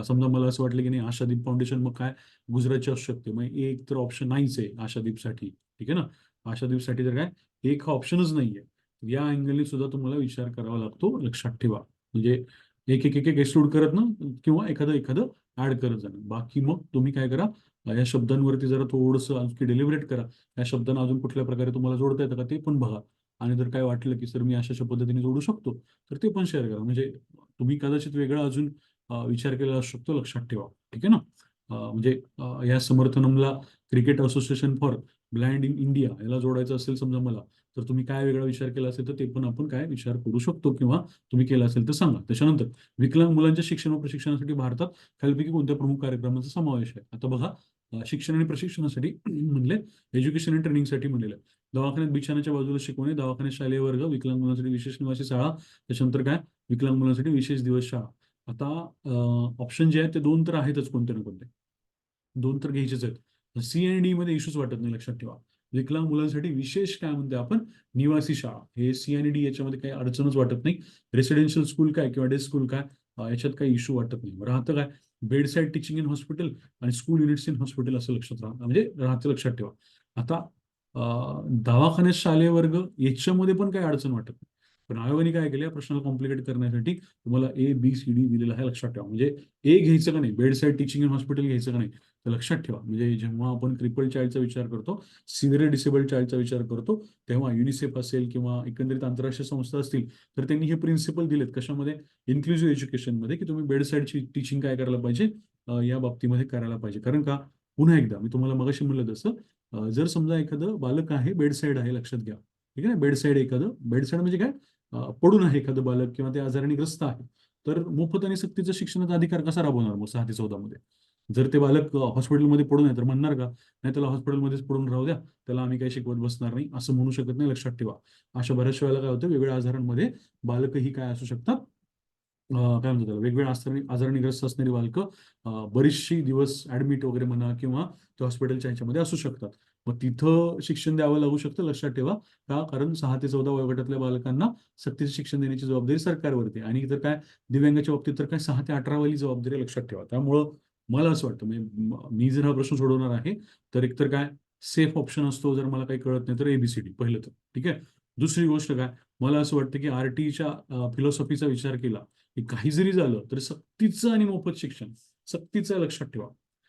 समजा मला असं वाटलं की नाही आशादीप फाउंडेशन मग काय गुजरातची असू शकते, मग एक तर ऑप्शन नाहीच आहे आशादीपसाठी. ठीक आहे ना, आशादीपसाठी तर काय एक हा ऑप्शनच नाहीये. या अँगलने सुद्धा तुम्हाला विचार करावा लागतो, लक्षात ठेवा. म्हणजे एक एक एक एक एक्सक्लूड करत ना, किंवा एखादं एखादं ऍड करत जाणं. बाकी मग तुम्ही काय करा, या शब्दांवरती जरा थोडंसं आणखी डेलिब्रेट करा. या शब्दांना अजून कुठल्या प्रकारे तुम्हाला जोडता येतं का ते पण बघा. आणि जर काय वाटलं की सर मी अशा पद्धतीने जोडू शकतो, तर ते पण शेअर करा. म्हणजे तुम्ही कदाचित वेगळा अजून विचार केला असू शकतो, लक्षात ठेवा. ठीक आहे ना, म्हणजे या समर्थनमला cricket association for blind in India याला जोडायचं असेल समजा मला, तर तुम्ही काय वेगळा विचार केला असेल तर ते पण आपण काय विचार करू शकतो, किंवा तुम्ही केला असेल तर सांगा. त्याच्यानंतर विकलांग मुलांच्या शिक्षण व प्रशिक्षणासाठी भारतात खालीलपैकी कोणत्या प्रमुख कार्यक्रमांचा समावेश आहे. आता बघा, शिक्षण आणि प्रशिक्षणासाठी म्हणले, एज्युकेशन आणि ट्रेनिंगसाठी म्हणलेलं आहे. दवाखान्यात बिछाण्याच्या बाजूला शिकवणे, दवाखान्यात शालेय वर्ग, विकलांग मुलांसाठी विशेष निवासी शाळा, त्याच्यानंतर काय, विकलांग मुलांसाठी विशेष दिवस शाळा. आता ऑप्शन जे आहेत ते दोन तर आहेतच, कोणते ना कोणते दोन तर घ्यायचेच आहेत. सी आणि डी मध्ये इश्यूज वाटत नाही, लक्षात ठेवा. विकलांग मुलांसाठी विशेष काय म्हणते आपण, निवासी शाळा, हे सी आणि डी याच्यामध्ये काही अडचणच वाटत नाही. रेसिडेन्शियल स्कूल काय किंवा डे स्कूल काय, याच्यात काही इश्यू वाटत नाही. राहतं काय, bed side teaching in hospital आणि स्कूल युनिट्स इन हॉस्पिटल असं लक्षात राहा, म्हणजे राहतं, लक्षात ठेवा. आता दवाखान्यात शालेय वर्ग याच्यामध्ये पण काही अडचण वाटत नाही. पण आयोगाने काय केलं, या प्रश्नाला कॉम्प्लिकेट करण्यासाठी तुम्हाला ए बी सी डी दिलेला आहे, लक्षात ठेवा. म्हणजे ए घ्यायचं का नाही, bed side teaching in hospital घ्यायचं का नाही, तर लक्षात ठेवा. म्हणजे जेव्हा आपण क्रिपल चाइल्डचा विचार करतो, सिव्हिअर डिसेबल्ड चाइल्डचा विचार करतो, तेव्हा युनिसेफ असेल किंवा एकंदरीत आंतरराष्ट्रीय संस्था असतील, तर त्यांनी हे प्रिन्सिपल दिलेत कशामध्ये, इन्क्लुझिव्ह एज्युकेशनमध्ये, की तुम्ही बेड साईडची टीचिंग काय करायला पाहिजे, या बाबतीमध्ये करायला पाहिजे. कारण का, पुन्हा एकदा मी तुम्हाला मगाशी म्हणलं तसं, जर समजा एखादं बालक आहे, बेड साईड आहे, लक्षात घ्या, ठीक आहे ना, बेड साईड एखादं, बेड साईड म्हणजे काय, पडून आहे एखादं बालक किंवा ते आजाराने ग्रस्त आहे, तर मोफत आणि सक्तीचा शिक्षणाचा अधिकार कसा राबवणार मग 6 ते 14 मध्ये. जर ते बालक हॉस्पिटलमध्ये पडून आहे तर म्हणणार का, नाही त्याला हॉस्पिटलमध्येच पडून राहू द्या, त्याला आम्ही काही शिकवत बसणार नाही, असं म्हणू शकत नाही, लक्षात ठेवा. अशा बऱ्याच वेळेला काय होतं, वेगवेगळ्या आजारांमध्ये बालकही काय असू शकतात, काय म्हणतात त्याला, वेगवेगळ्या आजाराने ग्रस्त असणारी बालकं बरीचशी दिवस ऍडमिट वगैरे म्हणा किंवा ते हॉस्पिटलच्या ह्याच्यामध्ये असू शकतात. मग तिथं शिक्षण द्यावं लागू शकतं, लक्षात ठेवा. का, कारण 6 ते 14 वयोगटातल्या बालकांना सक्तीचं शिक्षण देण्याची जबाबदारी सरकारवरती, आणि इतर काय, दिव्यांगाच्या बाबतीत तर काय 6 ते 18 वाली जबाबदारी आहे, लक्षात ठेवा. त्यामुळं मला असं वाटतं, म्हणजे मी जर हा प्रश्न सोडवणार आहे, तर एकतर काय, सेफ ऑप्शन असतो, जर मला काही कळत नाही तर एबीसीडी पहिलं तर, ठीक आहे. दुसरी गोष्ट काय, मला असं वाटतं की आरटीच्या फिलॉसॉफीचा विचार केला की काही जरी झालं तर सक्तीचं आणि मोफत शिक्षण, सक्तीचं आहे, लक्षात ठेवा.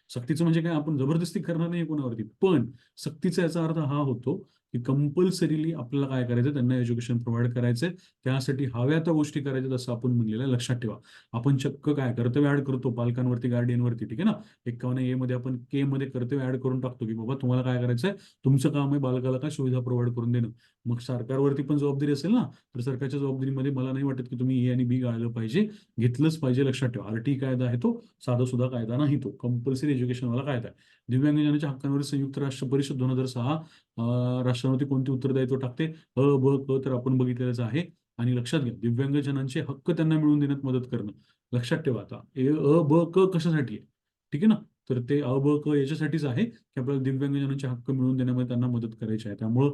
सक्तीचं म्हणजे काय, आपण जबरदस्ती करणार नाही कोणावरती, पण सक्तीचा याचा अर्थ हा होतो की कंपल्सरीली आपल्याला काय करायचं, त्यांना एज्युकेशन प्रोव्हाइड करायचंय, त्यासाठी हव्या त्या गोष्टी करायच्यात असं आपण म्हणलेलं आहे, लक्षात ठेवा. आपण चक्क काय कर्तव्य ऍड करतो पालकांवरती, गार्डियनवरती, ठीक आहे ना. 51A मध्ये आपण के मध्ये कर्तव्य ऍड करून टाकतो की बाबा तुम्हाला काय करायचंय, तुमचं काम आहे बालकाला काय सुविधा प्रोव्हाइड करून देणं. मग सरकारवरती पण जबाबदारी असेल ना, तर सरकारच्या जबाबदारीमध्ये मला नाही वाटत की तुम्ही ए आणि बी गाळलं पाहिजे, घेतलंच पाहिजे, लक्षात ठेवा. आरटी कायदा आहे तो, साधा सुद्धा कायदा नाही, तो कंपल्सरी एज्युकेशनवाला कायदा आहे. दिव्यांगजनाच्या हक्कांवर संयुक्त राष्ट्र परिषद 2006 राष्ट्रांवरती कोणते उत्तरदायित्व टाकते, अ ब क, तर आपण बघितलेलंच आहे. आणि लक्षात घ्या, दिव्यांगजनांचे हक्क त्यांना मिळवून देण्यात मदत करणं, लक्षात ठेवा. आता अ ब क कशासाठी आहे, ठीक आहे ना, तर ते अ ब क याच्यासाठीच आहे की आपल्याला दिव्यांगजनांचे हक्क मिळवून देण्यामध्ये त्यांना मदत करायची आहे. त्यामुळं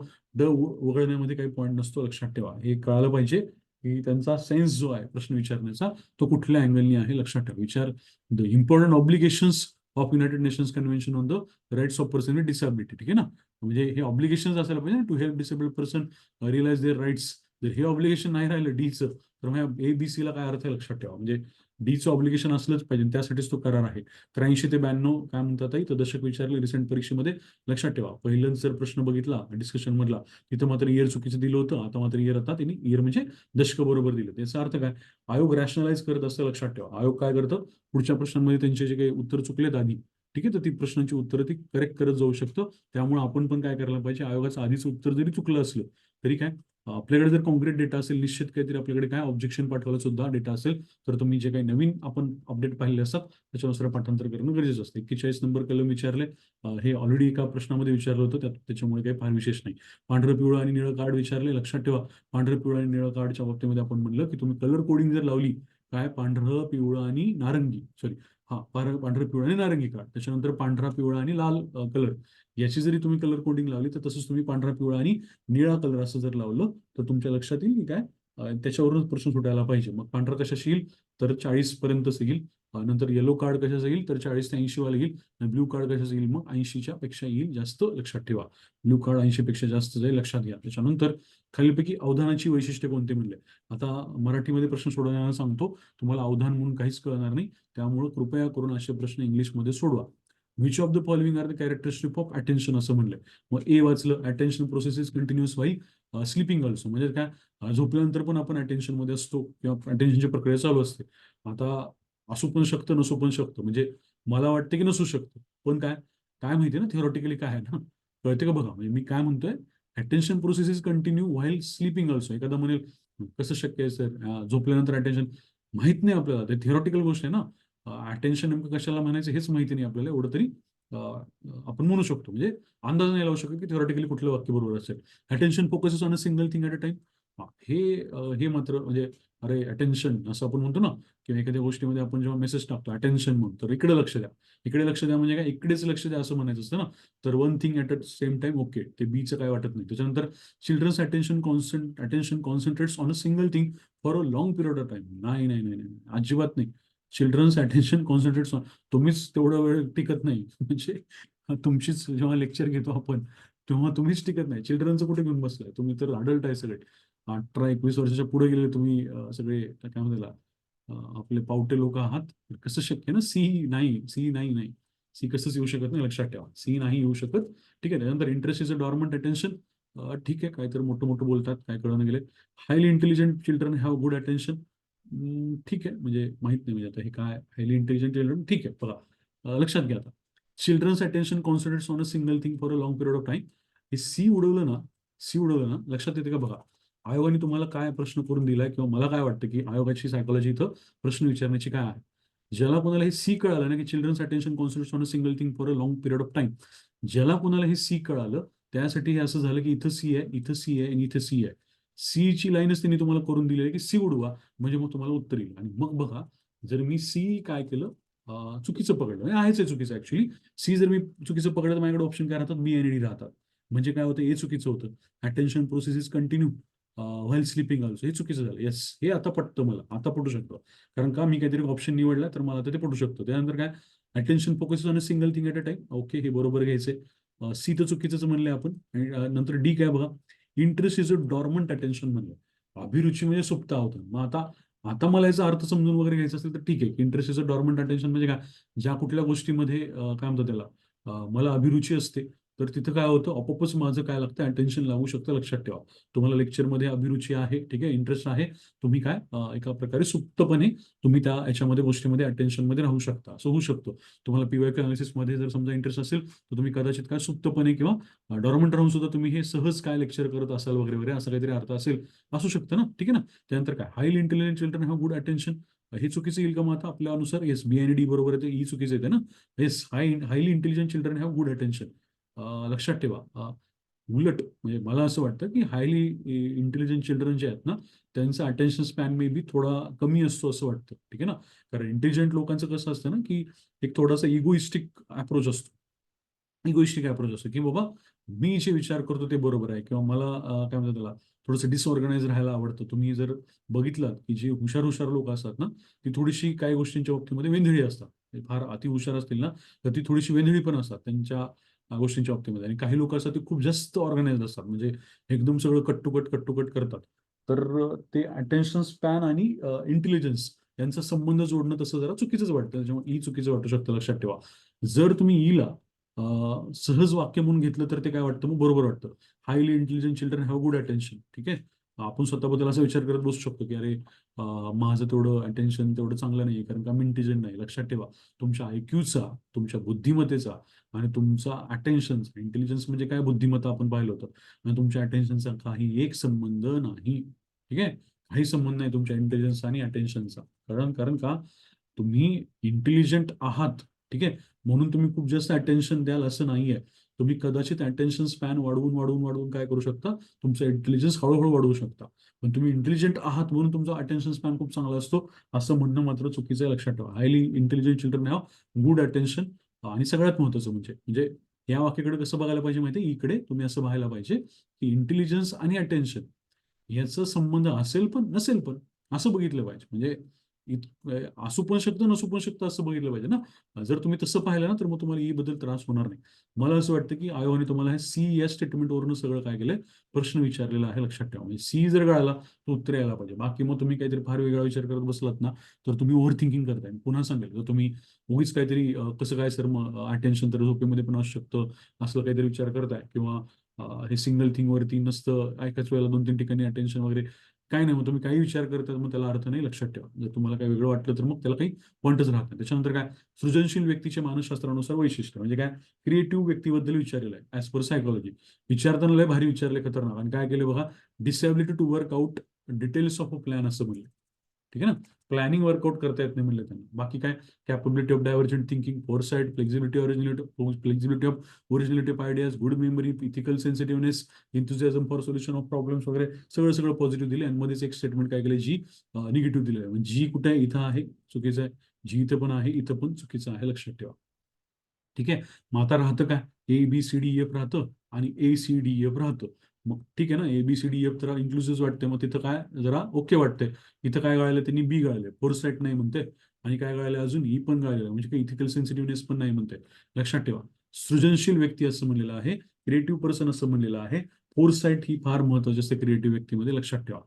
वगळण्यामध्ये काही पॉईंट नसतो, लक्षात ठेवा. हे कळालं पाहिजे की त्यांचा सेन्स जो आहे प्रश्न विचारण्याचा, तो कुठल्या अँगलनी आहे, लक्षात ठेवा. विचार, the important obligations of United Nations convention on the rights of person with disability, ठीक आहे ना. म्हणजे हे ऑब्लिगेशन असायला पाहिजे to help disabled person realise their rights. जर हे ऑब्लिगेशन नाही राहिलं डीचं, तर मग ए बी सी ला काय अर्थ आहे, लक्षात ठेवा. म्हणजे डीचं ऑब्लिगेशन असलंच पाहिजे, त्यासाठीच तो करार आहे. 83 ते 92 काय म्हणतात तर दशक विचारले रिसेंट परीक्षेमध्ये, लक्षात ठेवा. पहिल्यांदा जर प्रश्न बघितला डिस्कशन मधला, तिथं मात्र इयर चुकीचं दिलं होतं, आता मात्र इयर, आता त्यांनी इयर म्हणजे दशक बरोबर दिलं. त्याचा अर्थ काय, आयोग रॅशनलाइज करत असतं, लक्षात ठेवा. आयोग काय करतं, पुढच्या प्रश्नांमध्ये त्यांचे जे काही उत्तर चुकलेत आधी, ठीक आहे, तर ती प्रश्नांची उत्तरं ती करेक्ट करत जाऊ शकतं. त्यामुळे आपण पण काय करायला पाहिजे, आयोगाचं आधीच उत्तर जरी चुकलं असलं तरी काय, आपल्याकडे जर कॉन्क्रीट डेटा असेल, निश्चित काहीतरी आपल्याकडे काय ऑब्जेक्शन पाठवायला सुद्धा डेटा असेल, तर तुम्ही जे काही नवीन आपण अपडेट पाहिले असतात त्याच्यानुसार पाठांतर करणं गरजेचं असतं. 41 नंबर कलम विचारले, हे ऑलरेडी एका प्रश्नामध्ये विचारलं होतं, त्याच्यामुळे काही फार विशेष नाही. पांढरं पिवळं आणि निळं कार्ड विचारले, लक्षात ठेवा. पांढरं पिवळं आणि निळं कार्डच्या बाबतीमध्ये आपण म्हणलं की तुम्ही कलर कोडिंग जर लावली, काय, पांढरं पिवळं आणि नारंगी, सॉरी, हा पांढरं पिवळं आणि नारंगी कार्ड, त्याच्यानंतर पांढरा पिवळा आणि लाल कलर, याची जरी तुम्ही कलर कोडिंग लावली, तर तसंच तुम्ही पांढरा पिवळा आणि निळा कलर असं जर लावलं, तर तुमच्या लक्षात येईल की काय, त्याच्यावरूनच प्रश्न सुटायला पाहिजे. मग पांढरा कशाशी येईल, तर 40 पर्यंत येईल. नंतर येलो कार्ड कशाचं येईल, तर 40 ते 80 वाला येईल. आणि ब्ल्यू कार्ड कशाचं येईल, मग 80च्या पेक्षा येईल जास्त, लक्षात ठेवा. ब्ल्यू कार्ड 80 पेक्षा जास्त जाईल, लक्षात घ्या. त्याच्यानंतर खालीलपैकी अवधानाची वैशिष्ट्ये कोणते म्हणले. आता मराठीमध्ये प्रश्न सोडवण्याला सांगतो, तुम्हाला अवधान म्हणून काहीच कळणार नाही, त्यामुळे कृपया करून असे प्रश्न इंग्लिशमध्ये सोडवा. Which of the following are the characteristic of attention, असं म्हणलंय. मग ए वाचलं, attention process is continuous while sleeping also, म्हणजे काय, झोपल्यानंतर पण आपण अटेन्शन मध्ये असतो किंवा अटेन्शनची प्रक्रिया चालू असते. आता असू पण शकतं, नसू पण शकतं, म्हणजे मला वाटतं की नसू शकतं, पण काय, काय माहिती ना थिओरिटिकली काय आहे ना, कळते का बघा. म्हणजे मी काय म्हणतोय, attention process is continue while sleeping also. एखादा म्हणेल कसं शक्य आहे सर, झोपल्यानंतर अटेन्शन, माहित नाही आपल्याला, ते थिओरिटिकल गोष्ट आहे ना. अटेन्शन नेमकं कशाला म्हणायचं हेच माहिती नाही आपल्याला, एवढं तरी आपण म्हणू शकतो. म्हणजे अंदाज नाही लावू शकत की थेरॉटिकली कुठलं वाक्य बरोबर असेल. Attention focuses on a single thing at a time. हे मात्र म्हणजे अरे अटेन्शन असं आपण म्हणतो ना, किंवा एखाद्या गोष्टीमध्ये आपण जेव्हा मेसेज टाकतो अटेन्शन म्हणून, तर इकडे लक्ष द्या. इकडे लक्ष द्या म्हणजे काय, इकडेच लक्ष द्या असं म्हणायचं असतं ना. तर one thing at a same time, okay, ते बीचं काय वाटत नाही. त्याच्यानंतर children's attention concentrates on a single thing for a long period of time. नाही नाही नाही नाही, अजिबात नाही. चिल्ड्रन्स अटेन्शन कॉन्सन्ट्रेट्स ऑन, तुम्हीच तेवढा वेळ टिकत नाही. म्हणजे तुमचीच जेव्हा लेक्चर घेतो आपण, तेव्हा तुम्हीच टिकत नाही. चिल्ड्रनचं कुठे घेऊन बसलाय तुम्ही? तर अडल्ट आहे सगळे. 18-21 वर्षाच्या पुढे गेले तुम्ही, सगळे काय म्हणतात त्याला, आपले पावटे लोक आहात. तर कसं शक्य ना? सी नाही, सी नाही, नाही. सी कसंच येऊ शकत नाही, लक्षात ठेवा. सी नाही येऊ शकत. ठीक आहे. त्यानंतर interest is a dormant attention. ठीक आहे, काहीतरी मोठं मोठं बोलतात, काय कळून गेले. Highly intelligent children have good attention. ठीक आहे, म्हणजे माहित नाही म्हणजे आता हे काय हायली इंटेलिजंट चिल्ड्रन. ठीक आहे, बघा. लक्षात घ्या आता. Children's attention concentrates on a single thing for a long period of time. हे सी उडवलं ना, सी उडवलं ना, लक्षात येते का बघा. आयोगाने तुम्हाला काय प्रश्न करून दिलाय, किंवा मला काय वाटतं की आयोगाची सायकोलॉजी इथं प्रश्न विचारण्याची काय आहे. ज्याला कोणाला हे सी कळालं ना, की children's attention concentrates on a single thing for a long period of time, ज्याला कोणाला हे सी कळालं, त्यासाठी हे असं झालं की इथं सी आहे, इथं सी आहे आणि इथं सी आहे. सी ची लाईनच त्यांनी तुम्हाला करून दिली आहे की सी उडवा, म्हणजे मग तुम्हाला उत्तर येईल. आणि मग बघा, जर मी सी काय केलं, चुकीचं पकडलं, हे आहेच आहे चुकीचं ऍक्च्युली. सी जर मी चुकीचं पकडलं तर माझ्याकडे ऑप्शन काय राहतात, बी आणि डी राहतात. म्हणजे काय होतं, हे चुकीचं होतं. Attention process is continue while sleeping also, हे चुकीचं झालं. येस, हे आता पटतं मला, आता पटू शकतं. कारण का, मी काहीतरी ऑप्शन निवडला तर मला आता ते पटू शकतं. त्यानंतर काय, attention focus on a single thing at a time. Okay, हे बरोबर घ्यायचंय. सी तर चुकीचंच म्हणले आपण. आणि नंतर डी काय बघा, interest is a dormant attention म्हणलं. अभिरुची म्हणजे सुप्त होतं. मग आता आता मला याचा अर्थ समजून वगैरे घ्यायचा असेल तर ठीक आहे. Interest is a dormant attention म्हणजे काय, ज्या कुठल्या गोष्टीमध्ये काय म्हणतात त्याला, मला अभिरुची असते, तर तिथं काय होतं, आपोआपच माझं काय लागतं, अटेन्शन लागू शकतं. लक्षात ठेवा. तुम्हाला लेक्चरमध्ये अभिरुची आहे, ठीक आहे, इंटरेस्ट आहे, तुम्ही काय एका प्रकारे सुप्तपणे तुम्ही त्या याच्यामध्ये गोष्टीमध्ये अटेन्शनमध्ये राहू शकता, असं होऊ शकतो. तुम्हाला पीवायक्यू अनालिसिसमध्ये जर समजा इंटरेस्ट असेल, तर तुम्ही कदाचित काय सुप्तपणे किंवा डॉर्मंट राहून सुद्धा तुम्ही हे सहज काय लेक्चर करत असाल वगैरे वगैरे, असं काहीतरी अर्थ असेल, असू शकतं ना. ठीक आहे ना. त्यानंतर काय, highly intelligent children have good attention. हे चुकीचं येईल का मग आता आपल्या अनुसार? येस, बी आणि डी बरोबर आहे, ई चुकीचं येते ना. Yes, highly intelligent children have good attention. लक्षात ठेवा. उलट म्हणजे मला असं वाटतं की हायली इंटेलिजंट चिल्ड्रन जे आहेत ना, त्यांचा अटेन्शन स्पॅन मे बी थोडा कमी असतो असं वाटतं. ठीक आहे ना. कारण इंटेलिजंट लोकांचं कसं असतं ना, की एक थोडासा इगोइस्टिक अप्रोच असतो. इगोइस्टिक अप्रोच असतो की बाबा, मी जे विचार करतो ते बरोबर आहे, किंवा मला काय म्हणतात त्याला, थोडंसं डिसऑर्गनाइज राहायला आवडतं. तुम्ही जर बघितलं की जे हुशार हुशार लोक असतात ना, ती थोडीशी काही गोष्टींच्या बाबतीमध्ये वेंधळी असतात. ते फार अति हुशार असतील ना, तर ती थोडीशी वेंधळी पण असतात त्यांच्या गोष्टींच्या बाबतीमध्ये. आणि काही लोक असतात ते खूप जास्त ऑर्गनाइज असतात, म्हणजे एकदम सगळं कट करतात. तर ते अटेन्शन स्पॅन आणि इंटेलिजन्स यांचा संबंध जोडणं तसं जरा चुकीचंच वाटतं. त्याच्यामुळे ई चुकीचं वाटू शकतं. लक्षात ठेवा. जर तुम्ही ईला सहज वाक्य म्हणून घेतलं तर ते काय वाटतं, मग बरोबर वाटतं. Highly intelligent children have good attention. ठीक आहे. आपण स्वतःबद्दल असा विचार करत बसू शकतो की अरे, माझं तेवढं अटेन्शन तेवढं चांगलं नाही, कारण का मी इंटेलिजंट नाही. लक्षात ठेवा, तुमच्या आयक्यूचा, तुमच्या बुद्धिमत्तेचा आणि तुमचा अटेन्शनचा, इंटेलिजन्स म्हणजे काय, बुद्धिमत्ता आपण पाहिलं होतं, आणि तुमच्या अटेन्शनचा काही एक संबंध नाही. ठीक आहे. काही संबंध नाही तुमच्या इंटेलिजन्स आणि अटेन्शनचा. कारण कारण का, तुम्ही इंटेलिजंट आहात, ठीक आहे, म्हणून तुम्ही खूप जास्त अटेन्शन द्याल असं नाहीये. तुम्ही कदाचित अटेन्शन स्पॅन वाढवून वाढवून वाढवून काय करू शकता, तुमचं इंटेलिजन्स हळूहळू वाढवू शकता. पण तुम्ही इंटेलिजंट आहात म्हणून तुमचा अटेन्शन स्पॅन खूप चांगला असतो, असं म्हणणं मात्र चुकीचं आहे. लक्षात ठेवा. Highly intelligent children have good attention. आणि सगळ्यात महत्त्वाचं म्हणजे या वाक्याकडे कसं बघायला पाहिजे माहिती, इकडे तुम्ही असं पाहायला पाहिजे की इंटेलिजन्स आणि अटेन्शन याचा संबंध असेल पण नसेल पण, असं बघितलं पाहिजे. म्हणजे असू पण शकतं, नसू पण शकतं, असं बघितलं पाहिजे ना. जर तुम्ही तसं पाहिलं ना, तर मग तुम्हाला ई बद्दल त्रास होणार नाही. मला असं वाटतं की आयोगाने तुम्हाला हे सी या स्टेटमेंटवरून सगळं काय केलंय, प्रश्न विचारलेला आहे. लक्षात ठेवा. म्हणजे सी जर कळाला तर उत्तर यायला पाहिजे. बाकी मग तुम्ही काहीतरी फार वेगळा विचार करत बसलात ना, तर तुम्ही ओव्हर थिंकिंग करताय. पुन्हा सांगेल, जर तुम्ही उगीच काहीतरी कसं काय सर, मग अटेन्शन तर झोपेमध्ये पण असू शकतं, असं काहीतरी विचार करताय, किंवा हे सिंगल थिंग वरती नसतं, एकाच वेळेला 2-3 ठिकाणी अटेन्शन वगैरे, काय नाही. मग तुम्ही काही विचार करतात, मग त्याला अर्थ नाही. लक्षात ठेवा. जर तुम्हाला काही वेगळं वाटलं तर मग त्याला काही पॉईंटच राहत नाही. त्याच्यानंतर काय, सृजनशील व्यक्तीच्या मानसशास्त्रानुसार वैशिष्ट्य म्हणजे काय, क्रिएटिव्ह व्यक्तीबद्दल विचारलेलं आहे ऍज पर सायकोलॉजी. विचारताना लय भारी विचारले, खतरनाक. आणि काय केलं बघा, disability to work out details of a plan असं म्हणलं. ठीक आहे ना. प्लॅनिंग वर्कआउट करता येत नाही म्हणलं त्यांना. बाकी काय, capability of divergent thinking, foresight, flexibility of originality of ideas, good memory, ethical sensitiveness, enthusiasm for solution of problems वगैरे सगळं सगळं पॉझिटिव्ह दिले. आणि मध्येच एक स्टेटमेंट काय केलं, जी निगेटिव्ह दिलेलं आहे. म्हणजे जी कुठे आहे, इथं आहे, चुकीचं आहे. जी इथं पण आहे, इथं पण चुकीचं आहे, लक्षात ठेवा. ठीक आहे. मग आता राहतं काय, A B C D F राहतं आणि ए सी डी एफ राहतं. मग ठीक आहे ना, A B C D F तर इन्क्लुसिव्ह वाटते, मग तिथं काय जरा ओके वाटते. इथं काय गाळलं त्यांनी, बी गाळले, फोरसाईट नाही म्हणते. आणि काय गाळलं अजून, ई पण गाळलेलं, म्हणजे काही इथिकल सेन्सिटिव्हनेस पण नाही म्हणते. लक्षात ठेवा. सृजनशील व्यक्ती असं म्हणलेलं आहे, क्रिएटिव्ह पर्सन असं म्हणलेलं आहे. फोरसाईट ही फार महत्वाची असते क्रिएटिव्ह व्यक्तीमध्ये, लक्षात ठेवा.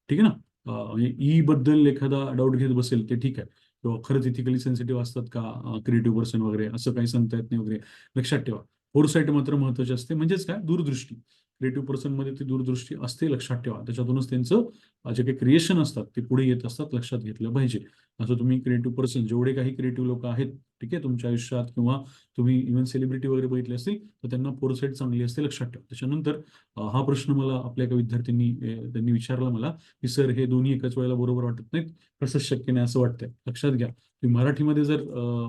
ठीक आहे ना. म्हणजे ई बद्दल एखादा डाऊट घेत बसेल ते ठीक आहे, किंवा खरंच इथिकली सेन्सिटिव्ह असतात का क्रिएटिव्ह पर्सन वगैरे, असं काही सांगता येत नाही वगैरे, लक्षात ठेवा. फोरसाईट मात्र महत्वाची असते, म्हणजेच काय, दूरदृष्टी. क्रिएटिव्ह पर्सन मध्ये ती दूरदृष्टी असते, लक्षात ठेवा. त्याच्यातूनच त्यांचं जे काही क्रिएशन असतात ते पुढे येत असतात, लक्षात घेतलं पाहिजे. असं तुम्ही क्रिएटिव्ह पर्सन, जेवढे काही क्रिएटिव्ह लोक आहेत, ठीक आहे, तुमच्या आयुष्यात, किंवा तुम्ही इव्हन सेलिब्रिटी वगैरे बघितले असतील, तर त्यांना फोरसाईट चांगली असते, लक्षात ठेवा. त्याच्यानंतर हा प्रश्न मला आपल्या एका विद्यार्थ्यांनी त्यांनी विचारला मला, की सर हे दोन्ही एकाच वेळेला बरोबर वाटत नाहीत, कसं शक्य नाही असं वाटतंय. लक्षात घ्या, तुम्ही मराठीमध्ये जर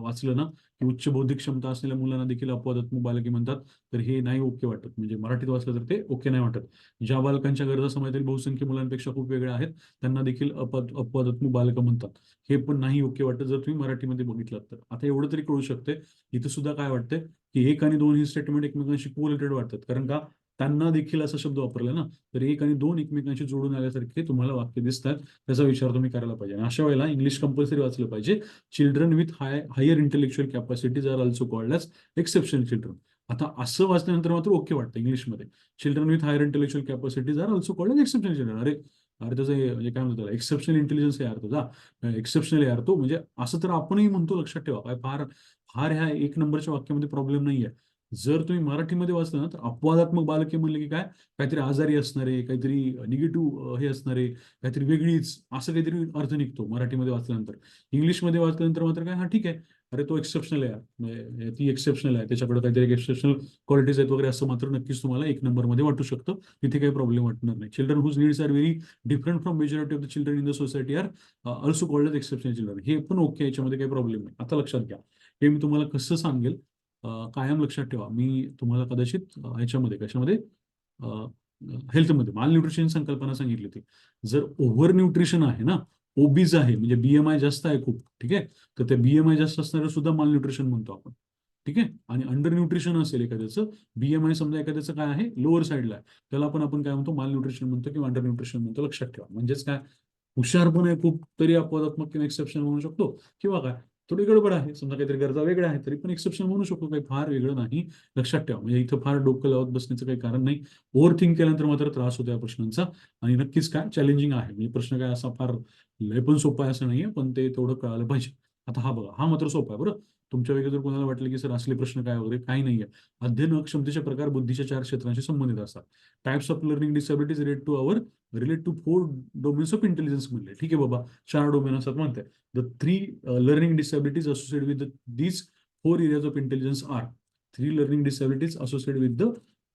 वाचलं ना, की उच्च बौद्धिक क्षमता असलेल्या मुलांना देखील अपवादात्मक बालके म्हणतात, तर हे नाही ओके वाटत. म्हणजे मराठीत वाचलं तर ते ओके नाही वाटत. ज्या बालकांच्या गरजा समाजातील बहुसंख्य मुलांपेक्षा खूप वेगळ्या आहेत, त्यांना देखील अपवादात्मक बालकं म्हणतात. हे पण नाही ओके वाटत जर तुम्ही मराठीमध्ये बघितलं तर. आता एवढं तरी कळू शकते, इथं सुद्धा काय वाटतंय, की एक आणि दोन ही स्टेटमेंट एकमेकांशी कोरिलेटेड वाटतात. कारण का, त्यांना देखील असा शब्द वापरला ना, तर एक आणि दोन एकमेकांशी जोडून आल्यासारखे तुम्हाला वाक्य दिसतात. त्याचा विचार तुम्ही करायला पाहिजे. आणि अशा वेळेला इंग्लिश कंपल्सरी वाचलं पाहिजे. Children with higher intellectual capacities are also called as exceptional children. आता असं वाचल्यानंतर मात्र ओके वाटतं इंग्लिशमध्ये. Children with higher intellectual capacities are also called as exceptional children. अरे अरे त्याचं म्हणजे काय म्हणतात त्याला, एक्सेप्शनल इंटेलिजन्स आहे यार तुझा, एक्सेप्शनल यार तो, म्हणजे असं तर आपणही म्हणतो, लक्षात ठेवा. काय फार फार ह्या एक नंबरच्या वाक्यामध्ये प्रॉब्लेम नाहीये. जर तुम्ही मराठीमध्ये वाचलं ना, तर अपवादात्मक बालके म्हणले की काय, काहीतरी आजारी असणारे, काहीतरी निगेटिव्ह हे असणारे, काहीतरी वेगळीच, असं काहीतरी अर्थ निघतो मराठीमध्ये वाचल्यानंतर. इंग्लिशमध्ये वाचल्यानंतर मात्र काय, हा ठीक आहे, अरे तो एक्सेप्शनल आहे, म्हणजे ती एक्सेप्शनल आहे, त्याच्याकडे काहीतरी एक्सेप्शनल क्वालिटीज आहेत वगैरे, असं मात्र नक्कीच तुम्हाला एक नंबरमध्ये वाटू शकतं. तिथे काही प्रॉब्लेम वाटणार नाही. Children whose needs are very different from majority of the children in the society are also called exceptional children. हे पण ओके, याच्यामध्ये काही प्रॉब्लेम नाही. आता लक्षात घ्या, हे मी तुम्हाला कसं सांगेल, कायम लक्षात ठेवा. मी तुम्हाला कदाचित ह्याच्यामध्ये कशामध्ये, हेल्थमध्ये माल न्यूट्रिशन संकल्पना सांगितली होती. जर ओव्हर न्यूट्रिशन आहे ना, ओबीज आहे, म्हणजे बीएमआय जास्त आहे खूप, ठीक आहे, तर त्या बीएमआय जास्त असणारे सुद्धा माल न्यूट्रिशन म्हणतो आपण. ठीक आहे. आणि अंडर न्यूट्रिशन असेल एखाद्याचं, बीएमआय समजा एखाद्याचं काय आहे, लोअर साईडला आहे, त्याला पण आपण काय म्हणतो, माल न्यूट्रिशन म्हणतो किंवा अंडर न्यूट्रिशन म्हणतो, लक्षात ठेवा. म्हणजेच काय, हुशार पण आहे खूप तरी अपवादात्मक किंवा एक्सेप्शन म्हणू शकतो, किंवा काय थोडी गडबड आहे, समजा काहीतरी गरजा वेगळ्या आहेत, तरी पण एक्सेप्शन म्हणू शकतो, काही फार वेगळं नाही, लक्षात ठेवा. म्हणजे इथं फार डोकं लावत बसण्याचं काही कारण नाही. ओव्हर थिंक केल्यानंतर मात्र त्रास होतो या प्रश्नांचा. आणि नक्कीच काय चॅलेंजिंग आहे, म्हणजे प्रश्न काय असा फार लय पण सोपा आहे असं नाहीये, पण ते तेवढं कळालं पाहिजे. आता हा बघा, हा मात्र सोपा आहे बरं. तुमच्या वेगळे जर कोणाला वाटलं की सर असले प्रश्न काय वगैरे, काही नाहीये. अध्ययन क्षमतेचे प्रकार बुद्धीच्या 4 क्षेत्रांशी संबंधित असतात. Types of learning disabilities relate to 4 domains of intelligence म्हणले. ठीक आहे बाबा, 4 डोमेन असतात म्हणते. The 3 learning disabilities associated with these 4 areas of intelligence are. 3 learning disabilities associated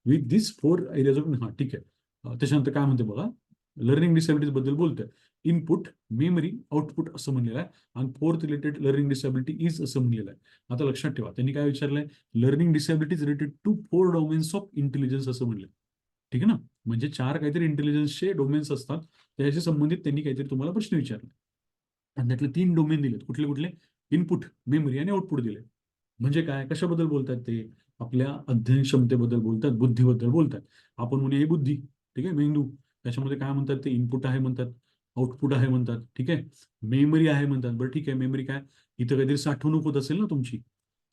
with this 4 areas of, हा ठीक आहे. त्याच्यानंतर काय म्हणते बघा, लर्निंग डिसॅबिलिटीज बद्दल बोलतोय. इनपुट, मेमरी, आउटपुट असं म्हणलेलं आहे. आणि fourth related learning disability is असं म्हणलेलं आहे. आता लक्षात ठेवा, त्यांनी काय विचारलंय, learning disabilities related to 4 domains of intelligence असं म्हणलं. ठीक आहे ना, म्हणजे 4 काहीतरी इंटेलिजन्सचे डोमेन्स असतात, त्याच्याशी संबंधित त्यांनी काहीतरी तुम्हाला प्रश्न विचारले. आणि त्यातले 3 डोमेन दिलेत, कुठले कुठले, इनपुट, मेमरी आणि आउटपुट दिले. म्हणजे काय, कशाबद्दल बोलतात ते, आपल्या अध्ययन क्षमतेबद्दल बोलतात, बुद्धीबद्दल बोलतात. आपण म्हणूया ही बुद्धी, ठीक आहे, मेंदू. त्याच्यामध्ये काय म्हणतात ते, इनपुट आहे म्हणतात, आउटपुट आहे म्हणतात, ठीक आहे, मेमरी आहे म्हणतात. बरं ठीक आहे, मेमरी काय, इथं काहीतरी साठवणूक होत असेल ना तुमची,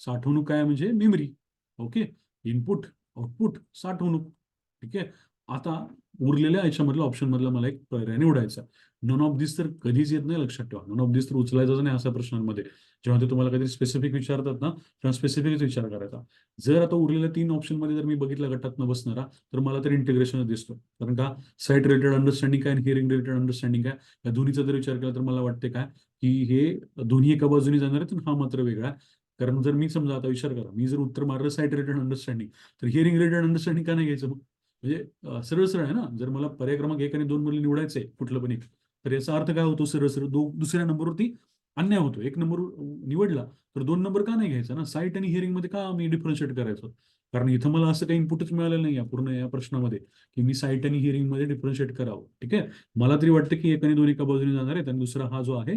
साठवणूक काय म्हणजे मेमरी. ओके, इनपुट, आउटपुट, साठवणूक. ठीक आहे. आता उरलेल्या याच्यामधल्या ऑप्शन मधला मला एक पर्याय निवडायचा. नन ऑफ दिस तर कधीच येत नाही, लक्षात ठेवा. नन ऑफ दिस तर उचलायचं नाही अशा प्रश्नांमध्ये. जेव्हा ते तुम्हाला काहीतरी स्पेसिफिक विचारतात ना, तेव्हा स्पेसिफिकच विचार करायचा. जर आता उरलेल्या 3 ऑप्शन मध्ये जर मी बघितला गटात न बसणारा, तर मला तर इंटिग्रेशन दिसतो. कारण का, साईट रिलेटेड अंडरस्टँडिंग काय आणि हिअरिंग रिलेटेड अंडरस्टँडिंग काय, या दोन्हीचा जर विचार केला तर मला वाटते काय, की हे दोन्ही एका बाजूने जाणार आहेत, हा मात्र वेगळा आहे. कारण जर मी समजा आता विचार करा, मी जर उत्तर मारलं साईट रिलेटेड अंडरस्टँडिंग, तर हिअरिंग रिलेटेड अंडरस्टँडिंग का नाही घ्यायचं मग. म्हणजे सरळ सरळ आहे ना. जर मला पर्याय क्रमांक 1 आणि 2 मध्ये निवडायचंय कुठलं पण एक, तर याचा अर्थ काय होतो, सरळ सरळ दुसऱ्या नंबरवरती अन्याय होतो. एक नंबर निवडला तर 2 नंबर का नाही घ्यायचा ना? साईट आणि हिअरिंग मध्ये का मी डिफरन्शिएट करायचं? कारण इथं मला असं काही इनपुटच मिळालेलं नाही या पूर्ण या प्रश्नामध्ये की मी साईट आणि हिअरिंग मध्ये डिफरन्शिएट करावं. ठीक आहे. मला तरी वाटतं की एक आणि दोन एका बाजूने जाणार आहेत आणि दुसरा हा जो आहे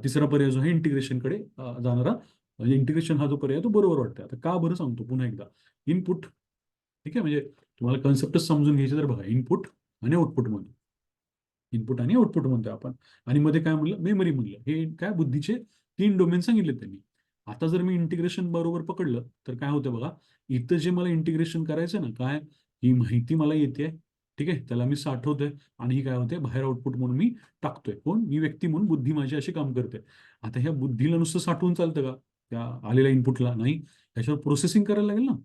तिसरा पर्याय जो आहे इंटिग्रेशनकडे जाणारा, म्हणजे इंटिग्रेशन हा जो पर्याय तो बरोबर वाटतं. आता का बरं सांगतो पुन्हा एकदा. इनपुट, ठीक आहे, म्हणजे तुम्हाला कन्सेप्टच समजून घ्यायचे तर बघा, इनपुट आणि आउटपुट म्हणतो. इनपुट आणि आउटपुट म्हणतो आपण. आणि मध्ये काय म्हणलं, मेमरी म्हणलं. हे काय बुद्धीचे 3 डोमेन सांगितले त्यांनी. आता जर मी इंटिग्रेशन बरोबर पकडलं तर काय होतं बघा, इथं जे मला इंटिग्रेशन करायचं ना, काय ही माहिती मला येते, ठीक आहे, त्याला मी साठवतोय आणि ही काय होते बाहेर आउटपुट म्हणून मी टाकतोय. कोण? मी व्यक्ती म्हणून बुद्धी माझी अशी काम करते. आता ह्या बुद्धीला नुसतं साठवून चालतं का? त्या आलेल्या इनपुटला नाही, त्याच्यावर प्रोसेसिंग करायला लागेल ना.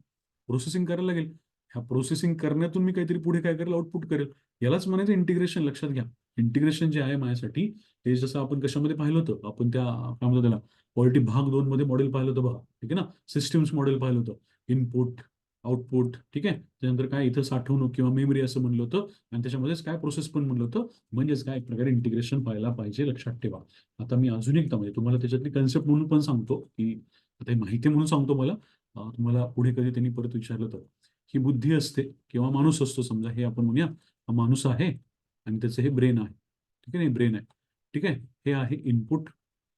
प्रोसेसिंग करायला लागेल. ह्या प्रोसेसिंग करण्यातून मी काहीतरी पुढे काय करेल, आउटपुट करेल. यालाच म्हणायचं इंटिग्रेशन. लक्षात घ्या. इंटिग्रेशन जे आहे माझ्यासाठी, ते जसं आपण कशामध्ये पाहिलं होतं, आपण त्या काय म्हणतो त्याला, पॉलिटी भाग 2 मध्ये मॉडेल पाहिलं होतं बघा. ठीक आहे ना. सिस्टम्स मॉडेल पाहिलं होतं. इनपुट, आउटपुट, ठीक आहे. त्यानंतर काय इथं साठवणूक किंवा मेमरी असं म्हणलं होतं आणि त्याच्यामध्येच काय प्रोसेस पण म्हणलं होतं. म्हणजेच काय, एक प्रकारे इंटिग्रेशन व्हायला पाहिजे. लक्षात ठेवा. आता मी अजून एकदा म्हणजे तुम्हाला त्याच्यातली कन्सेप्ट म्हणून पण सांगतो की आता ही माहिती म्हणून सांगतो. मला तुम्हाला पुढे कधी त्यांनी परत विचारलं तर, ही बुद्धी असते किंवा माणूस असतो समजा, हे आपण म्हणूया हा माणूस आहे आणि त्याचं हे ब्रेन आहे. ठीक आहे, नाही ब्रेन आहे. ठीक आहे. हे आहे इनपुट,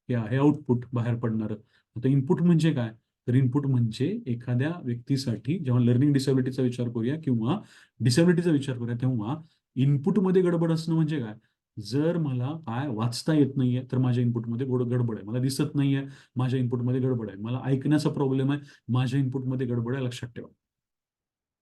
हे आहे आउटपुट बाहेर पडणारं. आता इनपुट म्हणजे काय? तर इनपुट म्हणजे एखाद्या व्यक्तीसाठी जेव्हा लर्निंग डिसॅबिलिटीचा विचार करूया किंवा डिसॅबिलिटीचा विचार करूया, तेव्हा इनपुटमध्ये गडबड असणं म्हणजे काय? जर मला काय वाचता येत नाहीये तर माझ्या इनपुटमध्ये गडबड आहे. मला दिसत नाहीये, माझ्या इनपुटमध्ये गडबड आहे. मला ऐकण्याचा प्रॉब्लेम आहे, माझ्या इनपुटमध्ये गडबड आहे. लक्षात ठेवा.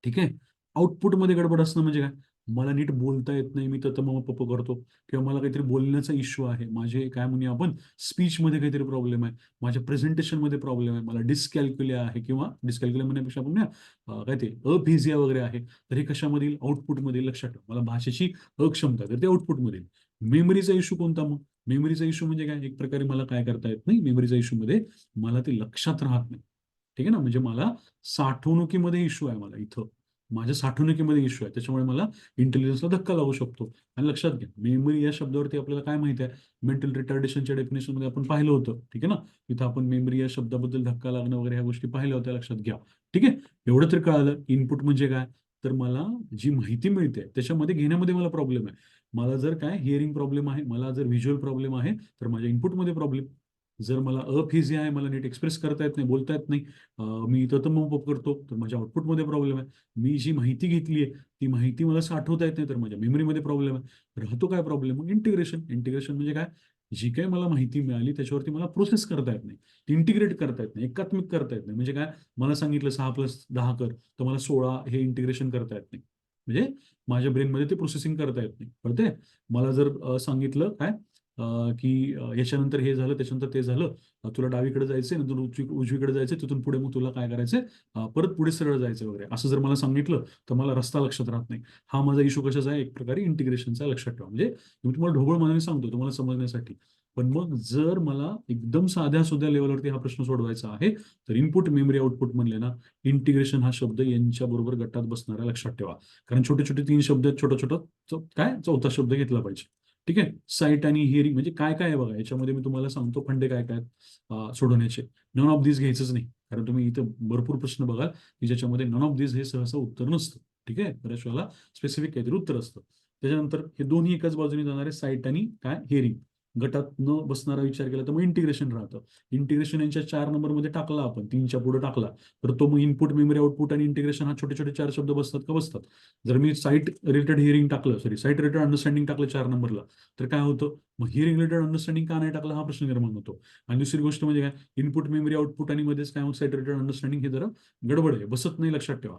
ठीक आहे. आउटपुटमध्ये गडबड असणं म्हणजे काय? मला नीट बोलता येत नाही, मी तर मग पप्प करतो, किंवा मला काहीतरी बोलण्याचा इश्यू आहे, माझे काय म्हणूया आपण स्पीचमध्ये काहीतरी प्रॉब्लेम आहे, माझ्या प्रेझेंटेशनमध्ये प्रॉब्लेम आहे, मला डिस्कॅल्क्युलिया आहे किंवा डिस्कॅल्क्युलिया म्हणण्यापेक्षा आपण म्हणूया काय ते अफिजिया वगैरे आहे. तर हे कशामध्ये येईल? आउटपुटमध्ये येईल. लक्षात ठेवा. मला भाषेची अक्षमता, तर ते आउटपुटमध्ये येईल. मेमरीचा इश्यू कोणता मग? मेमरीचा इश्यू म्हणजे काय? एक प्रकारे मला काय करता येत नाही मेमरीचा इश्यू मध्ये, मला ते लक्षात राहत नाही. ठीक आहे ना. म्हणजे मला साठवणुकीमध्ये इश्यू आहे, मला इथं माझ्या साठवणुकीमध्ये इश्यू आहे. त्याच्यामुळे मला इंटेलिजन्सला धक्का लागू शकतो. आणि लक्षात घ्या, मेमरी या शब्दावरती आपल्याला काय माहिती आहे? मेंटल रिटार्डेशनच्या डेफिनेशनमध्ये आपण पाहिलं होतं. ठीक आहे ना. इथं आपण मेमरी या शब्दाबद्दल धक्का लागणं वगैरे ह्या गोष्टी पाहिल्या होत्या. लक्षात घ्या. ठीक आहे. एवढं तर कळालं. इनपुट म्हणजे काय? तर मला जी माहिती मिळते त्याच्यामध्ये घेण्यामध्ये मला प्रॉब्लेम आहे. मला जर काय हिअरिंग प्रॉब्लेम आहे, मला जर व्हिज्युअल प्रॉब्लेम आहे, तर माझ्या इनपुटमध्ये प्रॉब्लेम. जर मला अफिजिया आहे, मला नीट एक्सप्रेस करता येत नाही, बोलता येत नाही, मी इथं मग करतो, तर माझ्या आउटपुटमध्ये प्रॉब्लेम आहे. मी जी माहिती घेतली आहे ती माहिती मला साठवता येत नाही, तर माझ्या मेमरीमध्ये प्रॉब्लेम आहे. राहतो काय प्रॉब्लेम? मग इंटिग्रेशन. इंटिग्रेशन म्हणजे काय? जी काही मला माहिती मिळाली त्याच्यावरती मला प्रोसेस करता येत नाही, इंटिग्रेट करता येत नाही, एकात्मिक करता येत नाही. म्हणजे काय? मला सांगितलं 6+10 कर, तर मला 16 हे इंटिग्रेशन करता येत नाही. म्हणजे माझ्या ब्रेनमध्ये ते प्रोसेसिंग करता येत नाही. कळते? मला जर सांगितलं काय की याच्यानंतर हे झालं, त्याच्यानंतर ते झालं, तुला डावीकडे जायचंय, नंतर उजवीकडे जायचंय, तिथून पुढे मग तुला काय करायचंय, परत पुढे सरळ जायचं वगैरे, असं जर मला सांगितलं तर मला रस्ता लक्षात राहत नाही. हा माझा इश्यू कशाचा आहे? एक प्रकारे इंटिग्रेशनचा. लक्षात ठेवा. म्हणजे मी तुम्हाला ढोबळ मानाने सांगतो तुम्हाला समजण्यासाठी. पण मग जर मला एकदम साध्या सुध्या लेवलवरती हा प्रश्न सोडवायचा आहे, तर इनपुट, मेमरी, आउटपुट म्हणले ना, इंटिग्रेशन हा शब्द यांच्या बरोबर गटात बसणारा. लक्षात ठेवा. कारण छोटे छोटे 3 शब्द आहेत, छोटा छोटा काय चौथा शब्द घेतला पाहिजे. ठीक आहे. साईट आणि हिअरिंग म्हणजे काय काय आहे बघा, याच्यामध्ये मी तुम्हाला सांगतो फंडे काय काय सोडवण्याचे. नन ऑफ दिस घ्यायचंच नाही, कारण तुम्ही इथं भरपूर प्रश्न बघाल की ज्याच्यामध्ये नन ऑफ दिस हे सहसा उत्तर नसतं. ठीक आहे. बऱ्याच वेळेला स्पेसिफिक काहीतरी उत्तर असतं. त्याच्यानंतर हे दोन्ही एकाच बाजूने जाणारे साईट आणि काय हिअरिंग गटात न बसणारा विचार केला तर मग इंटिग्रेशन राहतं. इंटिग्रेशन यांच्या 4 नंबरमध्ये टाकला आपण, 3च्या पुढे टाकला, तर तो मग इनपुट, मेमरी, आउटपुट आणि इंटिग्रेशन हा छोटे छोटे 4 शब्द बसतात का? बसतात. जर मी साईट रिलेटेड हिअरिंग टाकलं, सॉरी साईट रिलेटेड अंडरस्टँडिंग टाकलं 4 नंबरला, तर काय होतं? मग हिअरिंग रिलेटेड अंडरस्टँडिंग का नाही टाकलं हा प्रश्न निर्माण होतो. आणि दुसरी गोष्ट म्हणजे काय? इनपुट, मेमरी, आउटपुट आणि मध्येच काय साईट रिलेटेड अंडरस्टँडिंग, हे जरा गडबड आहे, बसत नाही. लक्षात ठेवा.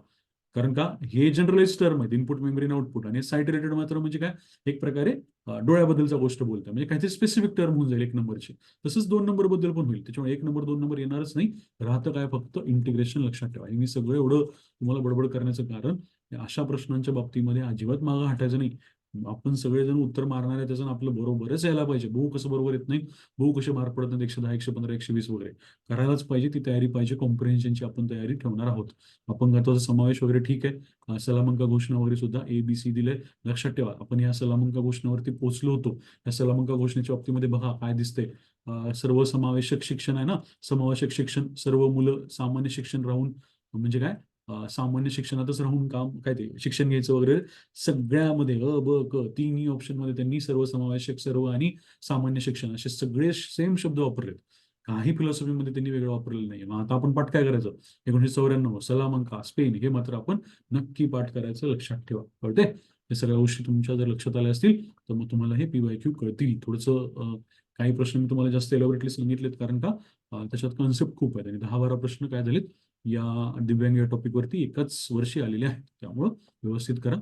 कारण का? हे जनरलाइज टर्म आहेत, इनपुट, मेमरी आणि आउटपुट. आणि साईट रिलेटेड मात्र म्हणजे काय? एक प्रकारे डोळ्याबद्दलचा गोष्ट बोलतोय, म्हणजे काहीतरी स्पेसिफिक टर्म होऊन जाईल एक नंबरची. तसंच 2 नंबर बद्दल पण होईल. त्याच्यामुळे 1 नंबर 2 नंबर येणारच नाही. राहतं काय? फक्त इंटिग्रेशन. लक्षात ठेवा. हे मी सगळं एवढं तुम्हाला बडबड करण्याचं कारण, अशा प्रश्नांच्या बाबतीमध्ये अजिबात मागं हटायचं नाही. आपण सगळेजण उत्तर मारणार आहे त्याचं आपलं बरोबरच यायला पाहिजे. बहु कसं बरोबर येत नाही, बहु कसे मार्क पडत नाहीत 110, 115, 120 वगैरे. करायलाच पाहिजे, ती तयारी पाहिजे. कॉम्प्रिहेन्शनची आपण तयारी ठेवणार आहोत. अपंगत्वाचा समावेश वगैरे ठीक आहे. सलामंका घोषणा वगैरे सुद्धा ABC दिले. लक्षात ठेवा, आपण या सलामंका घोषणेवरती पोहोचलो होतो. या सलामंका घोषणेच्या बाबतीमध्ये बघा काय दिसतंय. सर्व समावेशक शिक्षण आहे ना, समावेशक शिक्षण, सर्व मुलं सामान्य शिक्षण राहून, म्हणजे काय, सामान्य शिक्षणातच राहून काम काय ते शिक्षण घ्यायचं वगैरे. सगळ्यामध्ये ब क तिन्ही ऑप्शन मध्ये त्यांनी सर्व समावेशक, सर्व आणि सामान्य शिक्षण असे सगळे सेम शब्द वापरलेत. काही फिलॉसॉफीमध्ये त्यांनी वेगळं वापरलेलं नाही. मग आता आपण पाठ काय करायचं? 1994 सलामंका स्पेन, हे मात्र आपण नक्की पाठ करायचं. लक्षात ठेवा. कळते? हे सगळ्या गोष्टी तुमच्या जर लक्षात आल्या असतील तर मग तुम्हाला हे PYQ कळतील. थोडंसं काही प्रश्न मी तुम्हाला जास्त एलॅबोरेटली सांगितलेत, कारण का त्याच्यात कॉन्सेप्ट खूप आहेत आणि 10-12 प्रश्न काय झालेत या दिव्यांग या टॉपिकवरती एकाच वर्षी आलेले आहेत. त्यामुळं व्यवस्थित करा.